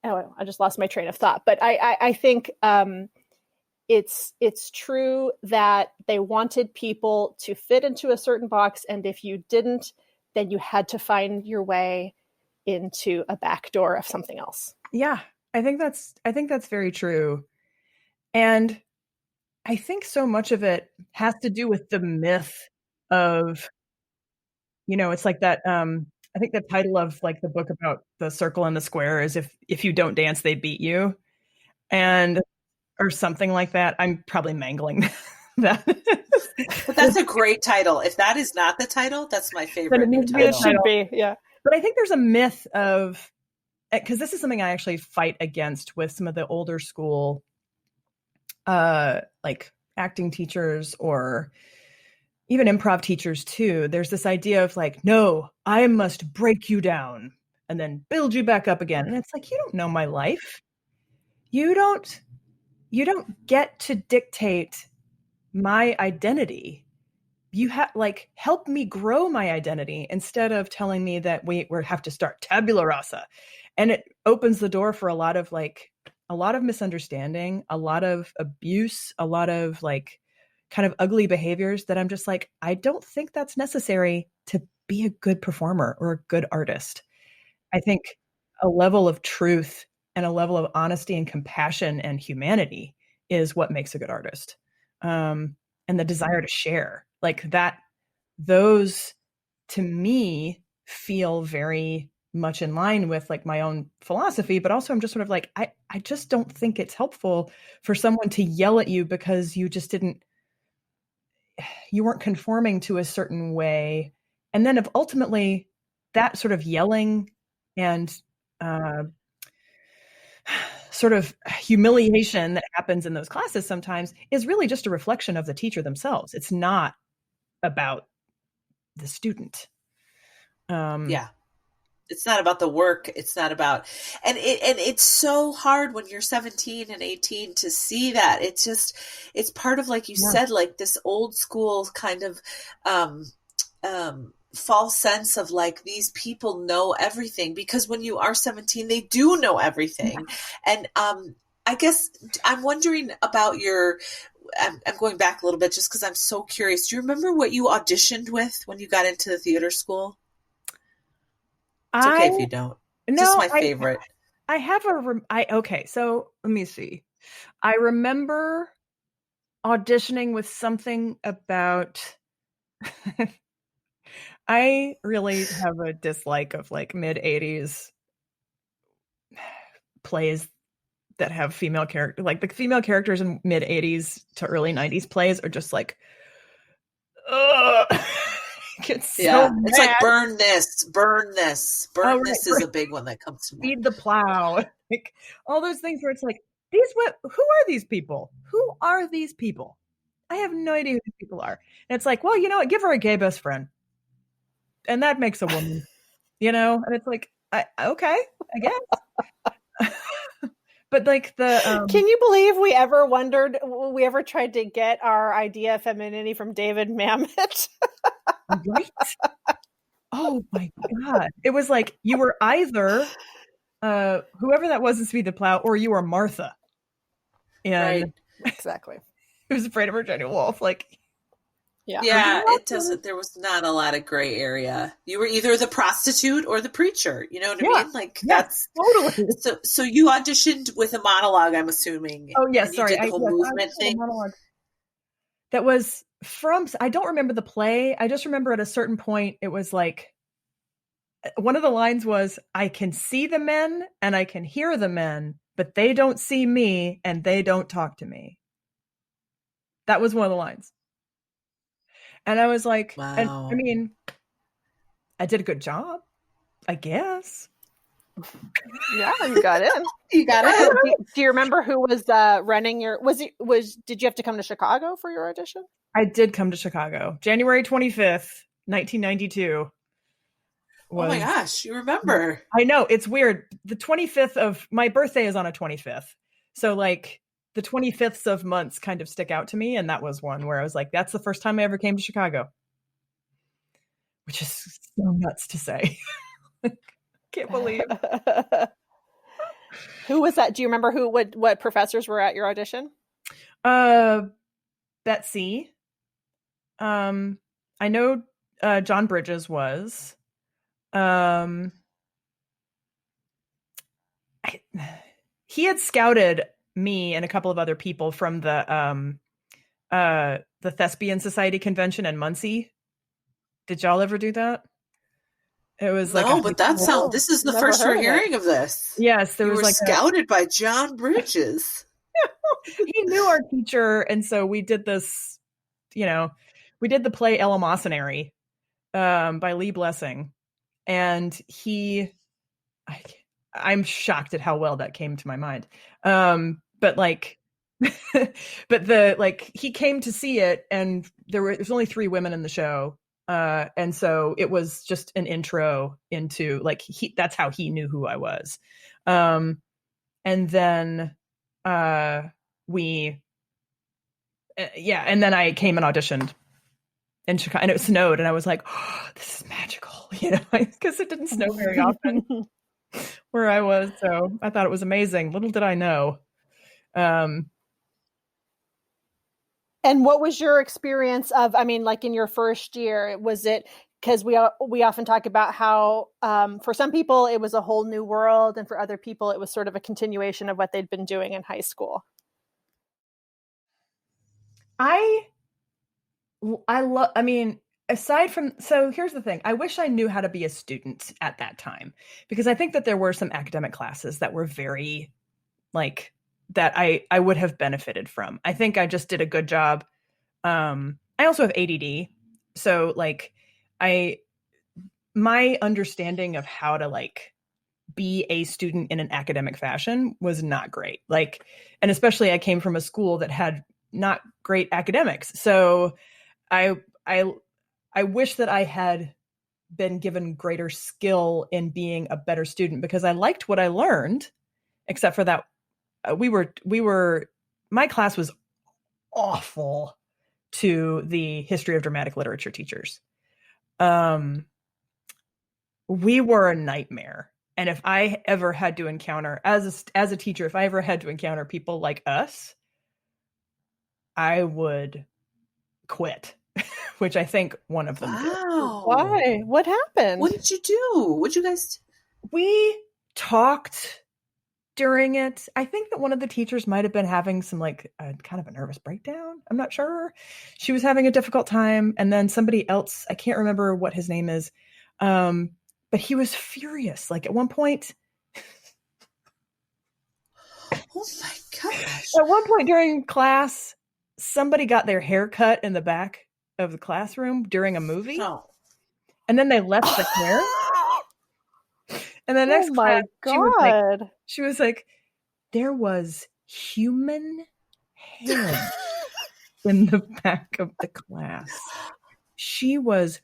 anyway, I just lost my train of thought, but I think it's true that they wanted people to fit into a certain box, and if you didn't, then you had to find your way into a back door of something else. Yeah, I think that's very true, and I think so much of it has to do with the myth of, it's like that. I think the title of like the book about the circle and the square is if you don't dance, they beat you, or something like that. I'm probably mangling that. But that's a great title. If that is not the title, that's my favorite new title. It should be, yeah. But I think there's a myth of, because this is something I actually fight against with some of the older school, like acting teachers or even improv teachers too. There's this idea of like, no, I must break you down and then build you back up again. And it's like, you don't know my life. You don't get to dictate my identity. You help me grow my identity instead of telling me that we have to start tabula rasa. And it opens the door for a lot of misunderstanding, a lot of abuse, a lot of like kind of ugly behaviors that I'm just like, I don't think that's necessary to be a good performer or a good artist. I think a level of truth and a level of honesty and compassion and humanity is what makes a good artist. And the desire to share like that, those to me feel very much in line with like my own philosophy, but also I'm just sort of like, I just don't think it's helpful for someone to yell at you because you weren't conforming to a certain way. And then if ultimately that sort of yelling and sort of humiliation that happens in those classes sometimes is really just a reflection of the teacher themselves. It's not about the student. Yeah. It's not about the work. It's not about, and it's so hard when you're 17 and 18 to see that. It's part of, like you said, like this old school kind of, false sense of like, these people know everything, because when you are 17, they do know everything. And, I guess I'm wondering about I'm going back a little bit just because I'm so curious. Do you remember what you auditioned with when you got into the theater school? It's okay if you don't. It's just my favorite. I have okay, so let me see. I remember auditioning with something about, I really have a dislike of like mid-80s plays that have female characters. Like the female characters in mid-80s to early 90s plays are just like, ugh. It's like burn this this is a big one that comes to mind. Feed the plow, like all those things where it's like, who are these people? Who are these people? I have no idea who these people are. And it's like, well, you know what? Give her a gay best friend, and that makes a woman, And it's like, okay, I guess. But like can you believe we ever tried to get our idea of femininity from David Mamet? Right? Oh my God. It was like you were either whoever that was to be the plow, or you were Martha. And Right. Exactly. who's afraid of Virginia Woolf. Like, Yeah, it doesn't. There was not a lot of gray area. You were either the prostitute or the preacher. You know what I mean? Like that's totally. So you auditioned with a monologue, I'm assuming. Oh yes, and sorry. You did the whole movement thing. That was from. I don't remember the play. I just remember at a certain point, it was like one of the lines was, "I can see the men and I can hear the men, but they don't see me and they don't talk to me." That was one of the lines. And I was like, Wow. and I mean, I did a good job, I guess. Yeah, you got in. You got it. Do you remember who was running your? Did you have to come to Chicago for your audition? I did come to Chicago, January 25th, 1992. Oh my gosh, you remember? I know, it's weird. The 25th of my birthday is on a 25th, so like the 25ths of months kind of stick out to me, and that was one where I was like, that's the first time I ever came to Chicago, which is so nuts to say. Can't believe. Who was that? Do you remember what professors were at your audition? Betsy. I know John Bridges was. He had scouted me and a couple of other people from the Thespian Society convention in Muncie. Did y'all ever do that? It was like but this is the first we're hearing of this. Yes, there was like scouted by John Bridges. He knew our teacher, and so we did this. We did the play Eleemosynary by Lee Blessing, and I'm shocked at how well that came to my mind. But like, he came to see it, and there was only 3 women in the show. And so it was just an intro into that's how he knew who I was. And then and then I came and auditioned in Chicago, and it snowed, and I was like, oh, this is magical, because it didn't snow very often where I was. So I thought it was amazing. Little did I know. And what was your experience of, like in your first year, was it, because we often talk about how for some people it was a whole new world, and for other people it was sort of a continuation of what they'd been doing in high school? Aside from, so here's the thing, I wish I knew how to be a student at that time, because I think that there were some academic classes that were very that I would have benefited from. I think I just did a good job. I also have ADD. So my understanding of how to be a student in an academic fashion was not great. And especially I came from a school that had not great academics. So I wish that I had been given greater skill in being a better student, because I liked what I learned, except for that my class was awful to the history of dramatic literature teachers. We were a nightmare. And if I ever had to encounter, as a teacher, if I ever had to encounter people like us, I would quit, which I think one of them did. Why? What happened? What did you do? What'd you guys do? We talked during it. I think that one of the teachers might have been having some kind of a nervous breakdown. I'm not sure. She was having a difficult time. And then somebody else, I can't remember what his name is, but he was furious. At one point, oh my gosh. At one point during class, somebody got their hair cut in the back of the classroom during a movie. No. And then they left the hair. And the next class, she was like, there was human hair in the back of the class. She was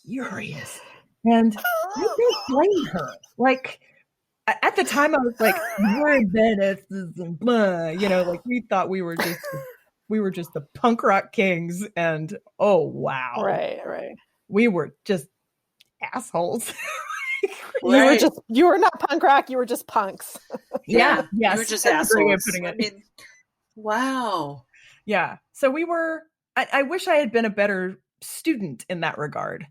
furious. And I don't blame her. At the time, I was like, we're badasses and blah. We thought we were just the punk rock kings. And oh, wow. Right. We were just assholes. Right. You were not punk rock, you were just punks. Yeah. Yes. You were just That's a great way of assholes. putting it. I mean, wow. Yeah. So we were, I wish I had been a better student in that regard.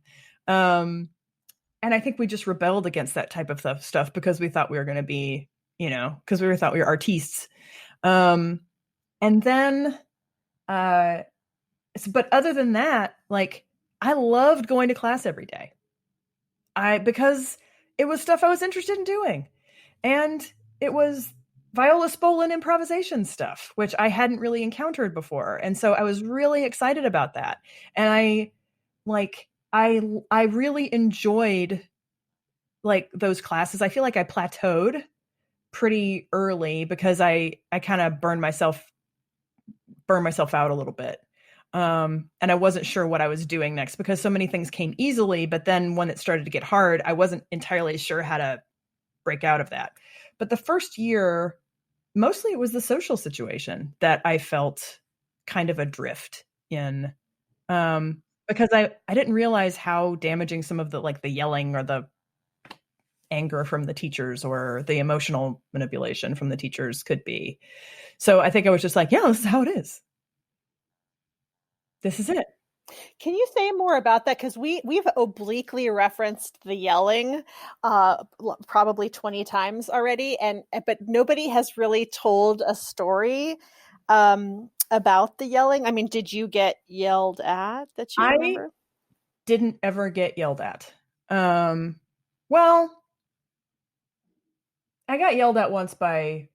And I think we just rebelled against that type of stuff because we thought we were going to be, because we thought we were artistes. And then, but other than that, like, I loved going to class every day. Because it was stuff I was interested in doing. And it was Viola Spolin improvisation stuff, which I hadn't really encountered before. And so I was really excited about that. And I really enjoyed like those classes. I feel like I plateaued pretty early because I kind of burned myself out a little bit. And I wasn't sure what I was doing next because so many things came easily. But then when it started to get hard, I wasn't entirely sure how to break out of that. But the first year, mostly it was the social situation that I felt kind of adrift in, because I didn't realize how damaging some of the yelling or the anger from the teachers or the emotional manipulation from the teachers could be. So I think I was just like, yeah, this is how it is. This is it. Can you say more about that? Because we've obliquely referenced the yelling probably 20 times already, but nobody has really told a story about the yelling. I mean, did you get yelled at that you remember? Didn't ever get yelled at. Well, I got yelled at once by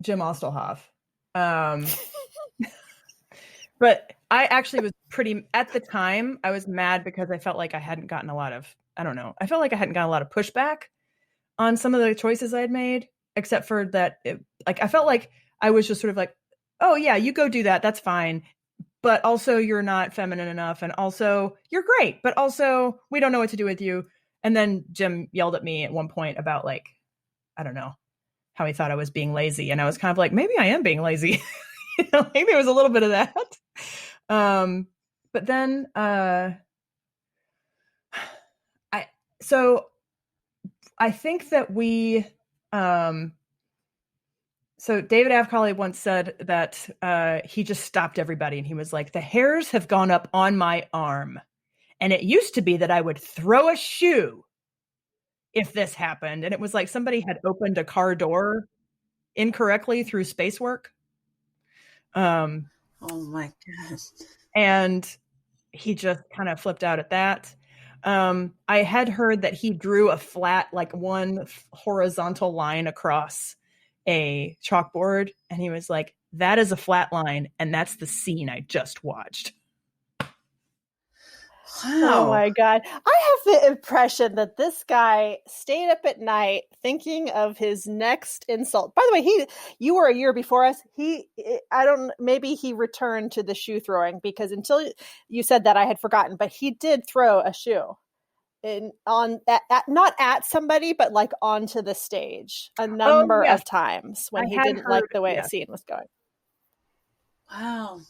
Jim Ostelhoff. But I actually was at the time, I was mad because I felt like I hadn't gotten a lot of pushback on some of the choices I had made, except for that, I felt like I was just sort of like, oh yeah, you go do that. That's fine. But also you're not feminine enough. And also you're great, but also we don't know what to do with you. And then Jim yelled at me at one point about I don't know, how he thought I was being lazy. And I was kind of like, maybe I am being lazy. Maybe there was a little bit of that. But then I think that we so David Avcali once said that he just stopped everybody and he was like, the hairs have gone up on my arm. And it used to be that I would throw a shoe if this happened. And it was like somebody had opened a car door incorrectly through space work. Oh my gosh. And he just kind of flipped out at that. I had heard that he drew a flat, one horizontal line across a chalkboard. And he was like, that is a flat line. And that's the scene I just watched. Wow. Oh my God. I have the impression that this guy stayed up at night thinking of his next insult. By the way, you were a year before us. Maybe he returned to the shoe throwing because until you said that I had forgotten, but he did throw a shoe not at somebody, but onto the stage a number of times when he didn't like the way a scene was going. Wow.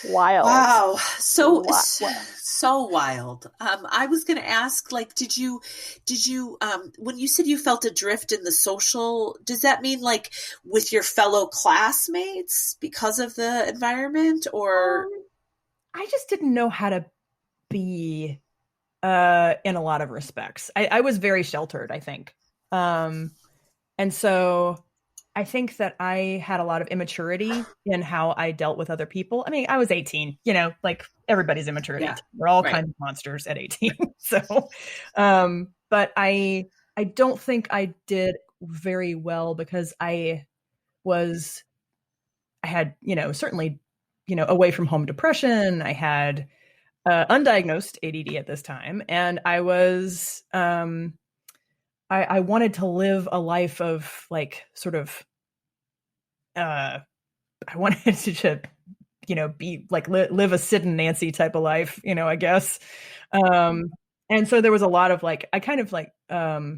Wild. Wow. So wild. I was going to ask, did you, when you said you felt adrift in the social, does that mean with your fellow classmates because of the environment or? I just didn't know how to be, in a lot of respects. I was very sheltered, I think. And so I think that I had a lot of immaturity in how I dealt with other people. I mean, I was 18, everybody's immature at 18. We're all kinds of monsters at 18. So, but I don't think I did very well because I had, certainly, away from home depression. I had undiagnosed ADD at this time. And I was, I wanted to live a life of I wanted to, be live a Sid and Nancy type of life, I guess. And so there was a lot of I kind of how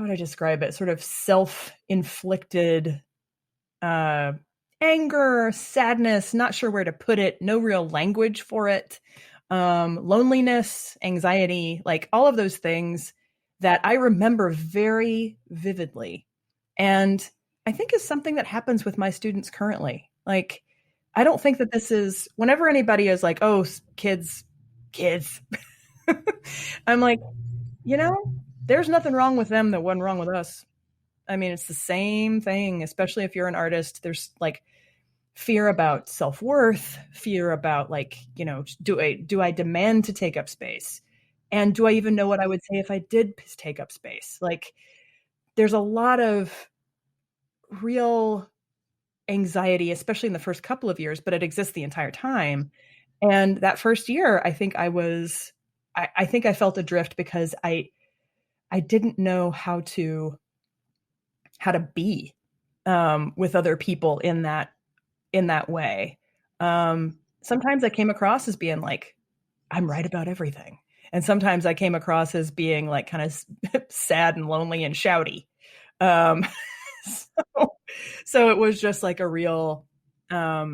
would I describe it? Sort of self-inflicted anger, sadness, not sure where to put it, no real language for it. loneliness, anxiety, like all of those things that I remember very vividly. And I think is something that happens with my students currently. Like, I don't think that this is, whenever anybody is like, oh, kids, I'm like, there's nothing wrong with them that wasn't wrong with us. I mean, it's the same thing, especially if you're an artist. There's like fear about self-worth, fear about like, do I demand to take up space? And do I even know what I would say if I did take up space? Like, there's a lot of real anxiety, especially in the first couple of years, but it exists the entire time. And that first year, I think I think I felt adrift because I didn't know how to be with other people in that way. Sometimes I came across as being like, I'm right about everything. And sometimes I came across as being like kind of sad and lonely and shouty. So it was just like a real, I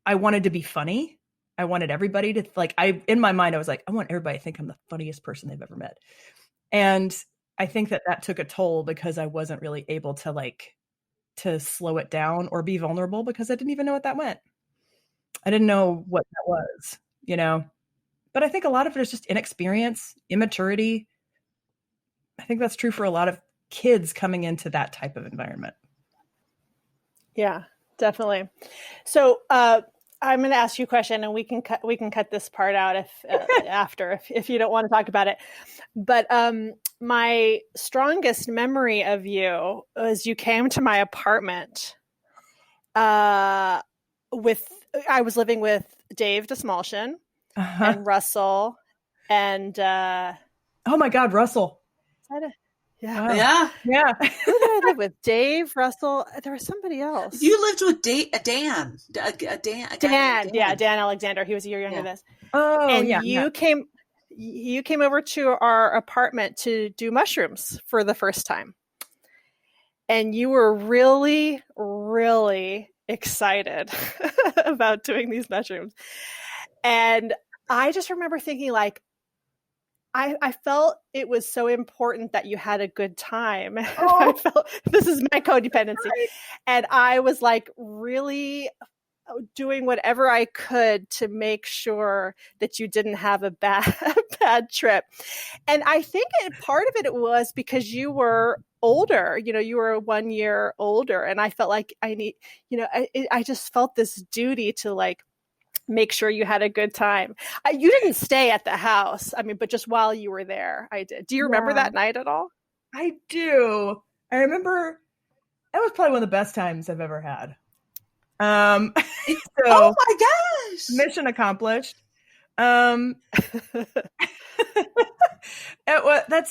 wanted to be funny. I wanted everybody to in my mind, I was like, I want everybody to think I'm the funniest person they've ever met. And I think that took a toll because I wasn't really able to slow it down or be vulnerable because I didn't even know what that meant. I didn't know what that was, but I think a lot of it is just inexperience, immaturity. I think that's true for a lot of kids coming into that type of environment. Yeah, definitely. So, I'm going to ask you a question, and we can cut this part out if you don't want to talk about it. But my strongest memory of you was you came to my apartment. I was living with Dave DeSmalshin and Russell, and oh my God, Russell! Yeah. Yeah. Who did I live with? Dave, Russell. There was somebody else. You lived with Dan. Dan Alexander. He was a year younger than us. Oh, and yeah. You came over to our apartment to do mushrooms for the first time. And you were really, really excited about doing these mushrooms. And I just remember thinking like, I felt it was so important that you had a good time. Oh. I felt this is my codependency. Right. And I was like really doing whatever I could to make sure that you didn't have a bad trip. And I think part of it was because you were older, you were 1 year older. And I felt like I just felt this duty to like, make sure you had a good time. You didn't stay at the house. I mean, but just while you were there, I did. Do you remember that night at all? I do. I remember that was probably one of the best times I've ever had. Oh my gosh. Mission accomplished. That's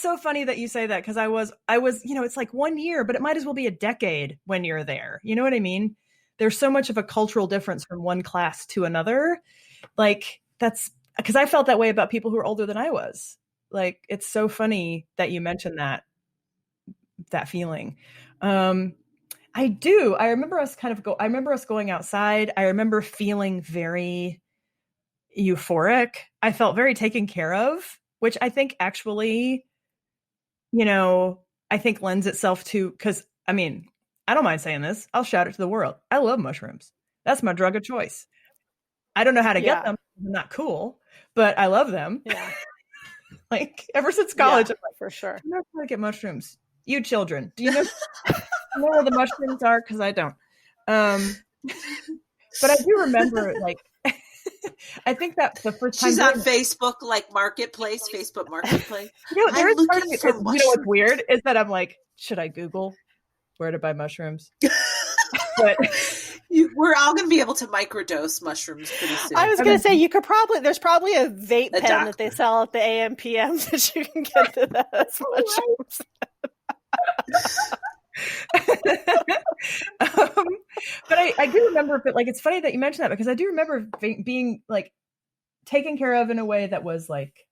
so funny that you say that because I was, it's like 1 year, but it might as well be a decade when you're there. You know what I mean? There's so much of a cultural difference from one class to another. Like that's because I felt that way about people who are older than I was. Like, it's so funny that you mentioned that feeling. I do. I remember us going outside. I remember feeling very euphoric. I felt very taken care of, which I think actually, I think lends itself to, because I mean, I don't mind saying this. I'll shout it to the world. I love mushrooms. That's my drug of choice. I don't know how to get them. They're not cool, but I love them. Yeah. Like ever since college, I'm like, for sure. I know how to get mushrooms. You children, do you know, where the mushrooms are? Because I don't. But I do remember, like, I think that the first time she's on Facebook, like Facebook Marketplace. There is part of me, what's weird is that I'm like, should I Google where to buy mushrooms? But we're all going to be able to microdose mushrooms pretty soon. I was going to say there's probably a vape pen that they sell at the AM/PM that you can get to those mushrooms. But I do remember, but like, it's funny that you mentioned that because I do remember being like taken care of in a way that was like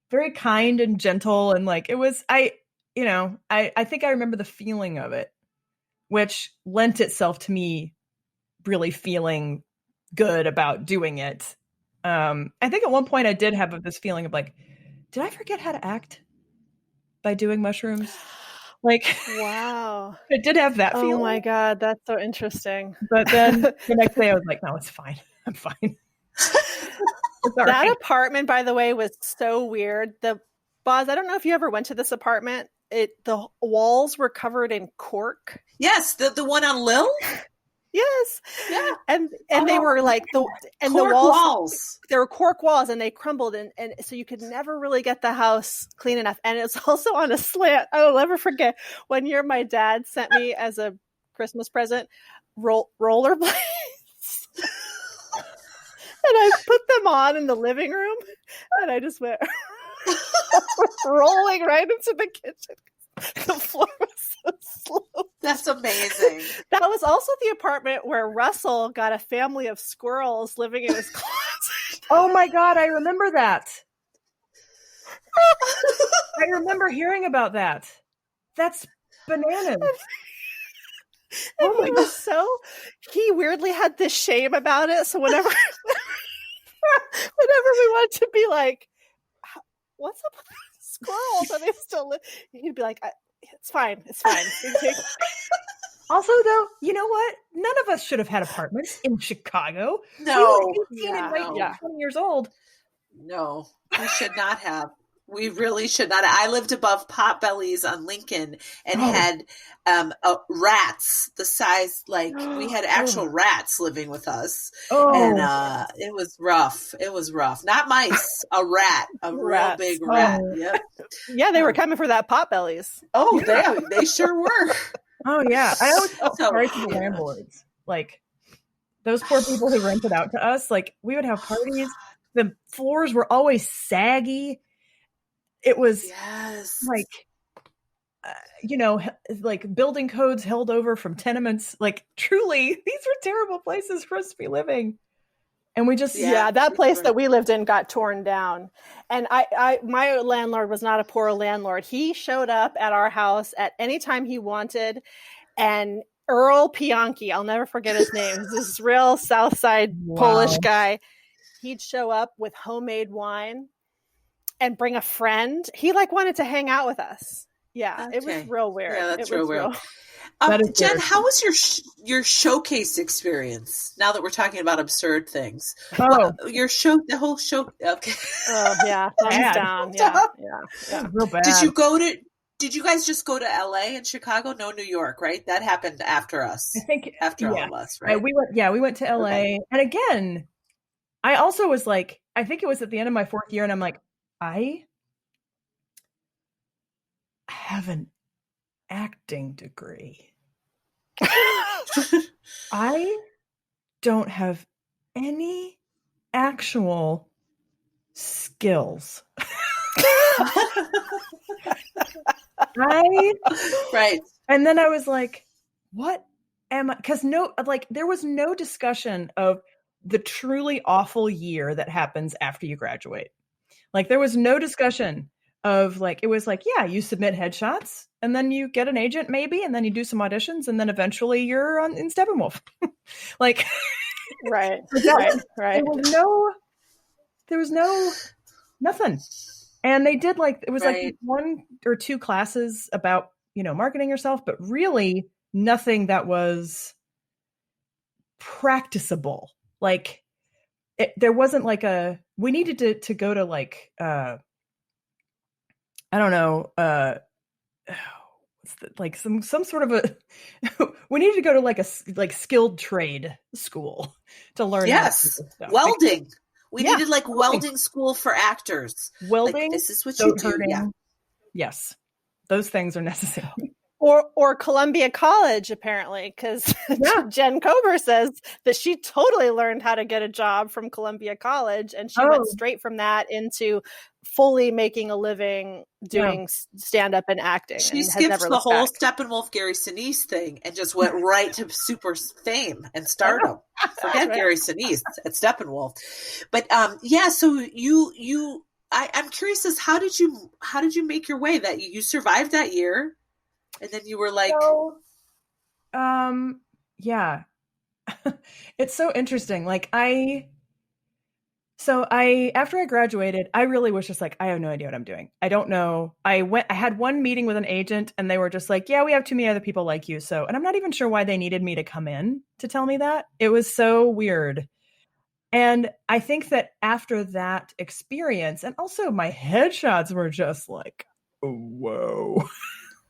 very kind and gentle. And like, it was, I think I remember the feeling of it, which lent itself to me really feeling good about doing it. I think at one point I did have this feeling of like, did I forget how to act by doing mushrooms? Like, Wow. I did have that feeling. Oh my God, that's so interesting. But then the next day I was like, no, it's fine. I'm fine. It's all That right. apartment, by the way, was so weird. Boz, I don't know if you ever went to this apartment. The walls were covered in cork. Yes, the one on Lil. Yes. Yeah. And they were like the Cork walls. There were cork walls and they crumbled and so you could never really get the house clean enough. And it's also on a slant. I will never forget one year my dad sent me as a Christmas present rollerblades. And I put them on in the living room and I just went rolling right into the kitchen. The floor was so slow. That's amazing. That was also the apartment where Russell got a family of squirrels living in his closet. Oh my God, I remember that. I remember hearing about that. That's bananas. And he weirdly had this shame about it. So whenever we wanted to be like, what's up with the squirrels? Are they still he'd be like, it's fine. Also, though, you know what? None of us should have had apartments in Chicago. No. We were 18 and 20 years old. No, we should not have. We really should not. I lived above Potbellies on Lincoln and had rats the size, like we had actual rats living with us. And it was rough. It was rough. Not mice, a rat, a real big rat. Yep. Yeah, they were coming for that Potbellies. Oh, they sure were. Oh, yeah. I always felt sorry for the landlords. Like, those poor people who rented out to us, like, we would have parties. The floors were always saggy. It was like, like building codes held over from tenements. Like, truly, these were terrible places for us to be living. And we just that place that we lived in got torn down. And my landlord was not a poor landlord. He showed up at our house at any time he wanted. And Earl Pianki, I'll never forget his name. He's this real South Side Polish guy. He'd show up with homemade wine and bring a friend. He wanted to hang out with us. Yeah, okay. It was real weird. Yeah, that's real weird. Jen, weird. How was your showcase experience? Now that we're talking about absurd things, your show, the whole show. Okay. Oh yeah, thumbs down. Yeah. Real bad. Did you guys just go to LA and Chicago? No, New York, right? That happened after us. I think after all of us, right? We went to LA, and again, I also was like, I think it was at the end of my 4th year, and I'm like, I have an acting degree. I don't have any actual skills. Right. And then I was like, what am I? Because there was no discussion of the truly awful year that happens after you graduate. Like, there was no discussion of it was like, yeah, you submit headshots and then you get an agent maybe, and then you do some auditions and then eventually you're in Steppenwolf. Like, right. There was nothing. And they did it was like 1 or 2 classes about, marketing yourself, but really nothing that was practicable. Like, there wasn't we needed to go to I don't know, some sort of we needed to go to a skilled trade school to learn. Yes. Stuff. Welding. We needed welding school for actors. Welding. This is what you do. Yeah. Yes. Those things are necessary. Or Columbia College, apparently, because Jen Kober says that she totally learned how to get a job from Columbia College, and she went straight from that into fully making a living doing stand-up and acting. She skipped the whole Steppenwolf Gary Sinise thing and just went right to super fame and stardom. Forget Gary Sinise at Steppenwolf. But so I'm curious as how did you make your way? That you survived that year? And then you were like, it's so interesting. Like after I graduated, I really was just like, I have no idea what I'm doing. I don't know. I had one meeting with an agent and they were just like, yeah, we have too many other people like you. So, and I'm not even sure why they needed me to come in to tell me that. It was so weird. And I think that after that experience, and also my headshots were just like, whoa.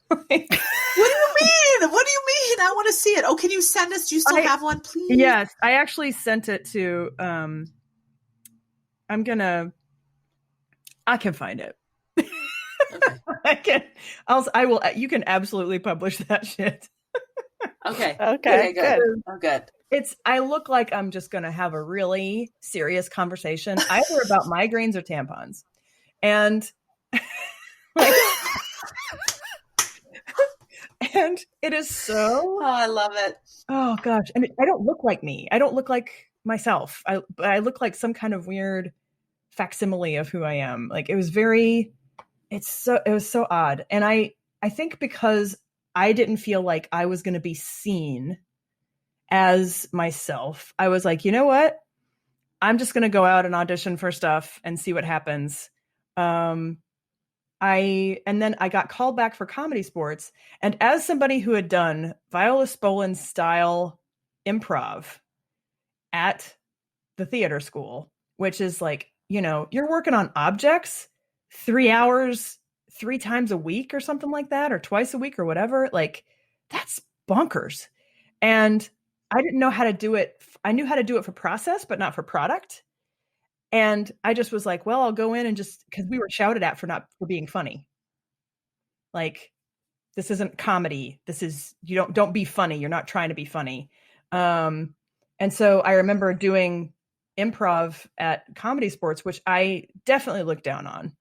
What do you mean? What do you mean? I want to see it. Oh, can you send us? Do you still have one, please? Yes, I actually sent it to, I can find it. Okay. I will, you can absolutely publish that shit. Okay, good. Oh, good. I look like I'm just going to have a really serious conversation either about migraines or tampons. And like, and it is so, oh, I love it. Oh gosh. And I don't look like me. I don't look like myself. I look like some kind of weird facsimile of who I am. Like it was so odd. And I think because I didn't feel like I was going to be seen as myself, I was like, you know what? I'm just going to go out and audition for stuff and see what happens. And then I got called back for Comedy Sports. And as somebody who had done Viola Spolin style improv at the theater school, which is like, you're working on objects 3 hours, 3 times a week or something like that, or twice a week or whatever. Like that's bonkers. And I didn't know how to do it. I knew how to do it for process, but not for product. And I just was like, well, I'll go in and just, because we were shouted at for being funny. Like, this isn't comedy. This is, don't be funny. You're not trying to be funny. And so I remember doing improv at Comedy Sports, which I definitely looked down on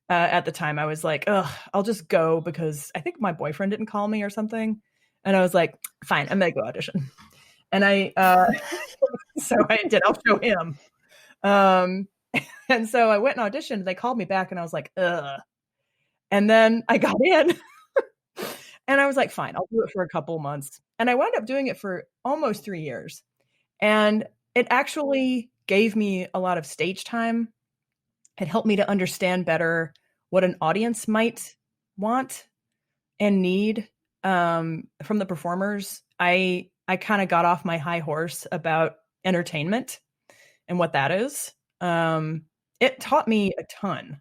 at the time. I was like, ugh, I'll just go because I think my boyfriend didn't call me or something. And I was like, fine, I'm going to go audition. And so I did, I'll show him. And so I went and auditioned. They called me back and I was like, ugh. And then I got in and I was like, fine, I'll do it for a couple months. And I wound up doing it for almost 3 years. And it actually gave me a lot of stage time. It helped me to understand better what an audience might want and need from the performers. I kind of got off my high horse about entertainment and what that is. It taught me a ton.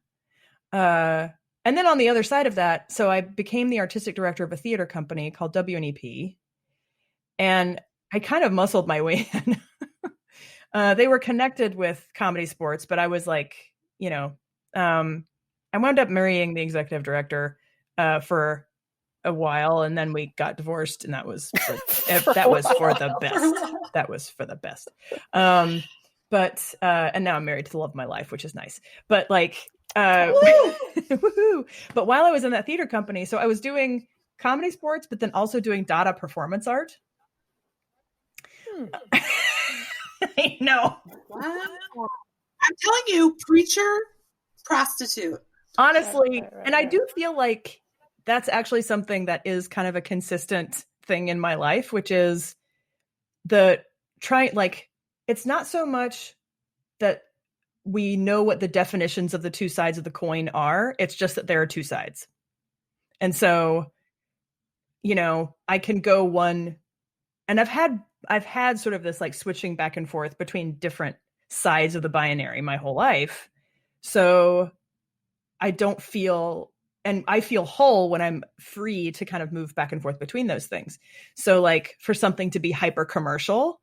And then on the other side of that, so I became the artistic director of a theater company called WNEP. And I kind of muscled my way in. They were connected with Comedy Sports, but I was like, I wound up marrying the executive director for a while, and then we got divorced, and that was for the best. That was for the best. But and now I'm married to the love of my life, which is nice. But like, woohoo! But while I was in that theater company, so I was doing Comedy Sports, but then also doing Dada performance art. I know. Wow. I'm telling you, preacher, prostitute. Honestly, and I do feel like that's actually something that is kind of a consistent thing in my life, which is it's not so much that we know what the definitions of the two sides of the coin are. It's just that there are two sides. And so, I can go one, and I've had sort of this like switching back and forth between different sides of the binary my whole life. So I don't feel, and I feel whole when I'm free to kind of move back and forth between those things. So like for something to be hyper commercial,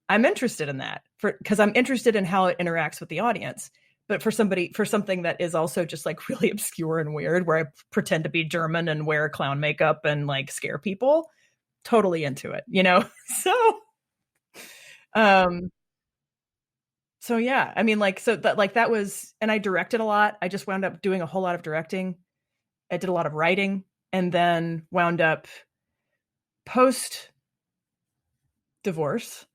I'm interested in that because I'm interested in how it interacts with the audience. But for something that is also just like really obscure and weird, where I pretend to be German and wear clown makeup and like scare people, totally into it, So yeah, I mean, that was, and I directed a lot. I just wound up doing a whole lot of directing. I did a lot of writing, and then wound up post divorce,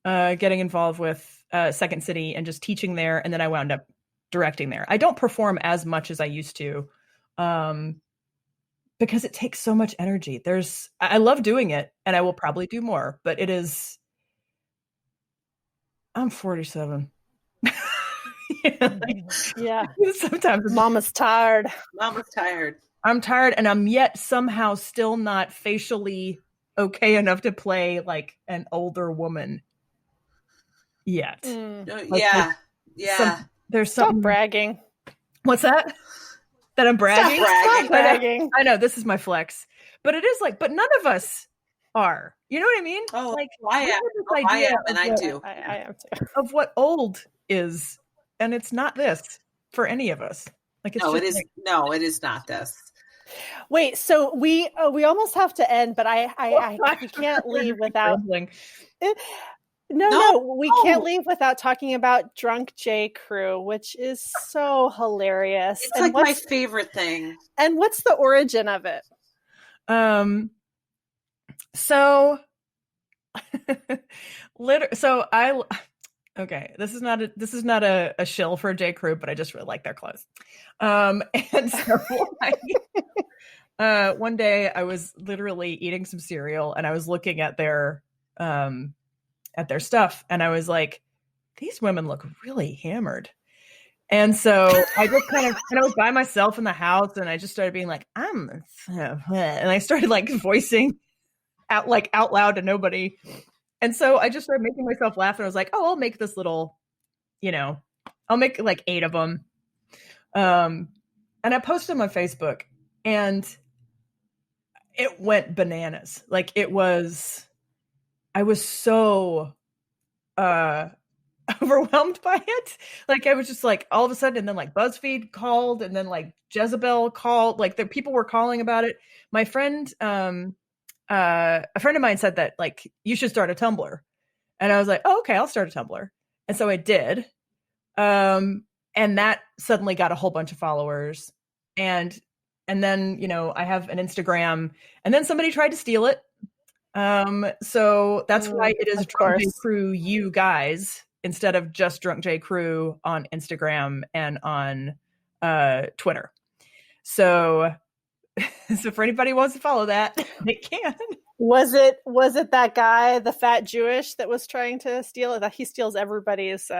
getting involved with Second City and just teaching there. And then I wound up directing there. I don't perform as much as I used to, because it takes so much energy. I love doing it, and I will probably do more, but it is I'm 47. Yeah. Sometimes Mama's tired. Mama's tired. I'm tired, and I'm yet somehow still not facially okay enough to play like an older woman yet. There's Stop something. bragging. What's that? That I'm bragging? Stop bragging. I know this is my flex, but it is like, but none of us are. You know what I mean? Oh, like I am, and I do. I am too. Of what old is, and it's not this for any of us. Like it's it is not this. Wait, so we almost have to end, but we can't leave without. No, we can't leave without talking about Drunk J. Crew, which is so hilarious. It's like my favorite thing. And what's the origin of it? So okay, this is not a shill for J. Crew, but I just really like their clothes. And so one day I was literally eating some cereal and I was looking at their stuff and I was like, these women look really hammered. And so I just and I was by myself in the house and I just started being like, and I started like voicing out loud to nobody. And so I just started making myself laugh and I was like, oh, I'll make this little, I'll make like 8 of them. And I posted them on Facebook and it went bananas. Like I was so overwhelmed by it. Like I was just like all of a sudden, and then like BuzzFeed called, and then like Jezebel called. Like the people were calling about it. My friend, a friend of mine said that like you should start a Tumblr, and I was like, oh, okay, I'll start a Tumblr, and so I did. And that suddenly got a whole bunch of followers, and then I have an Instagram, and then somebody tried to steal it. So that's why it is Drunk J Crew you guys instead of just Drunk J Crew on Instagram and on Twitter. So for anybody who wants to follow that, they can. Was it that guy, the fat Jewish, that was trying to steal it? That he steals everybody's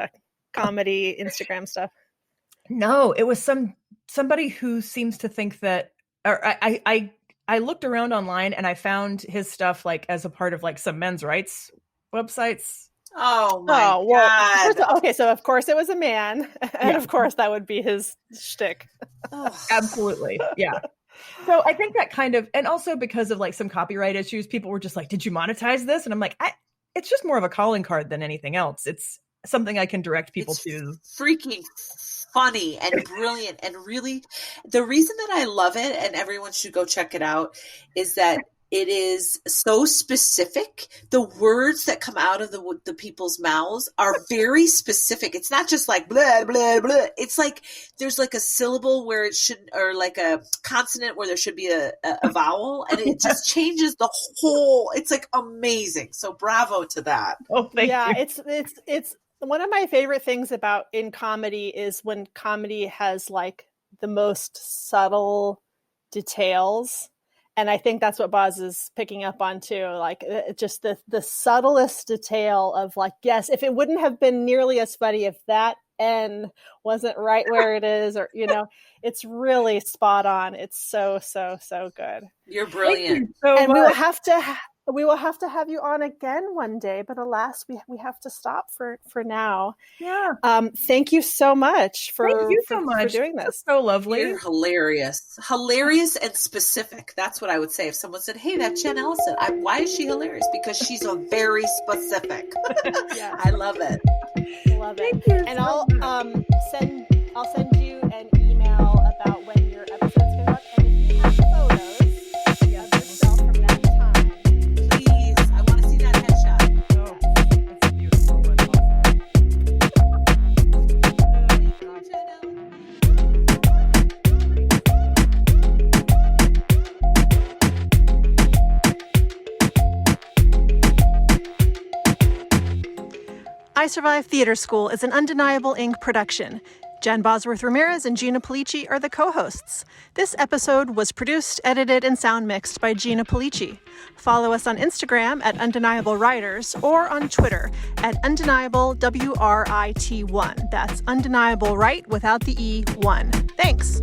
comedy Instagram stuff. No, it was somebody who seems to think that, or I looked around online and I found his stuff like as a part of like some men's rights websites. Oh my God. Okay, so of course it was a man, and of course that would be his shtick. Absolutely, yeah. So I think that kind of, and also because of like some copyright issues, people were just like, "Did you monetize this?" And I'm like, it's just more of a calling card than anything else. It's something I can direct people to. Freaking funny and brilliant, and really, the reason that I love it, and everyone should go check it out, is that it is so specific. The words that come out of the people's mouths are very specific. It's not just like blah, blah, blah. It's like there's like a syllable where it should, or like a consonant where there should be a vowel, and it just changes the whole. It's like amazing. So bravo to that. Oh, thank you. It's one of my favorite things about in comedy is when comedy has like the most subtle details. And I think that's what Boz is picking up on too. Like just the subtlest detail of like, yes, if it wouldn't have been nearly as funny if that N wasn't right where it is, or, it's really spot on. It's so, so, so good. You're brilliant. And we will have to have you on again one day, but alas, we have to stop for now. Yeah. Thank you so much for doing this. That's so lovely. You're hilarious and specific. That's what I would say if someone said, "Hey, that's Jen Ellison." Why is she hilarious? Because she's a very specific. Yeah. I love it. Love it. And I'll send you an email about when your episode's going up, and if you have photos of yourself from that time. I Survive Theater School is an Undeniable Inc. production. Jen Bosworth-Ramirez and Gina Polici are the co-hosts. This episode was produced, edited, and sound mixed by Gina Polici. Follow us on Instagram at Undeniable Writers or on Twitter at Undeniable WRIT1. That's Undeniable Right without the E1. Thanks.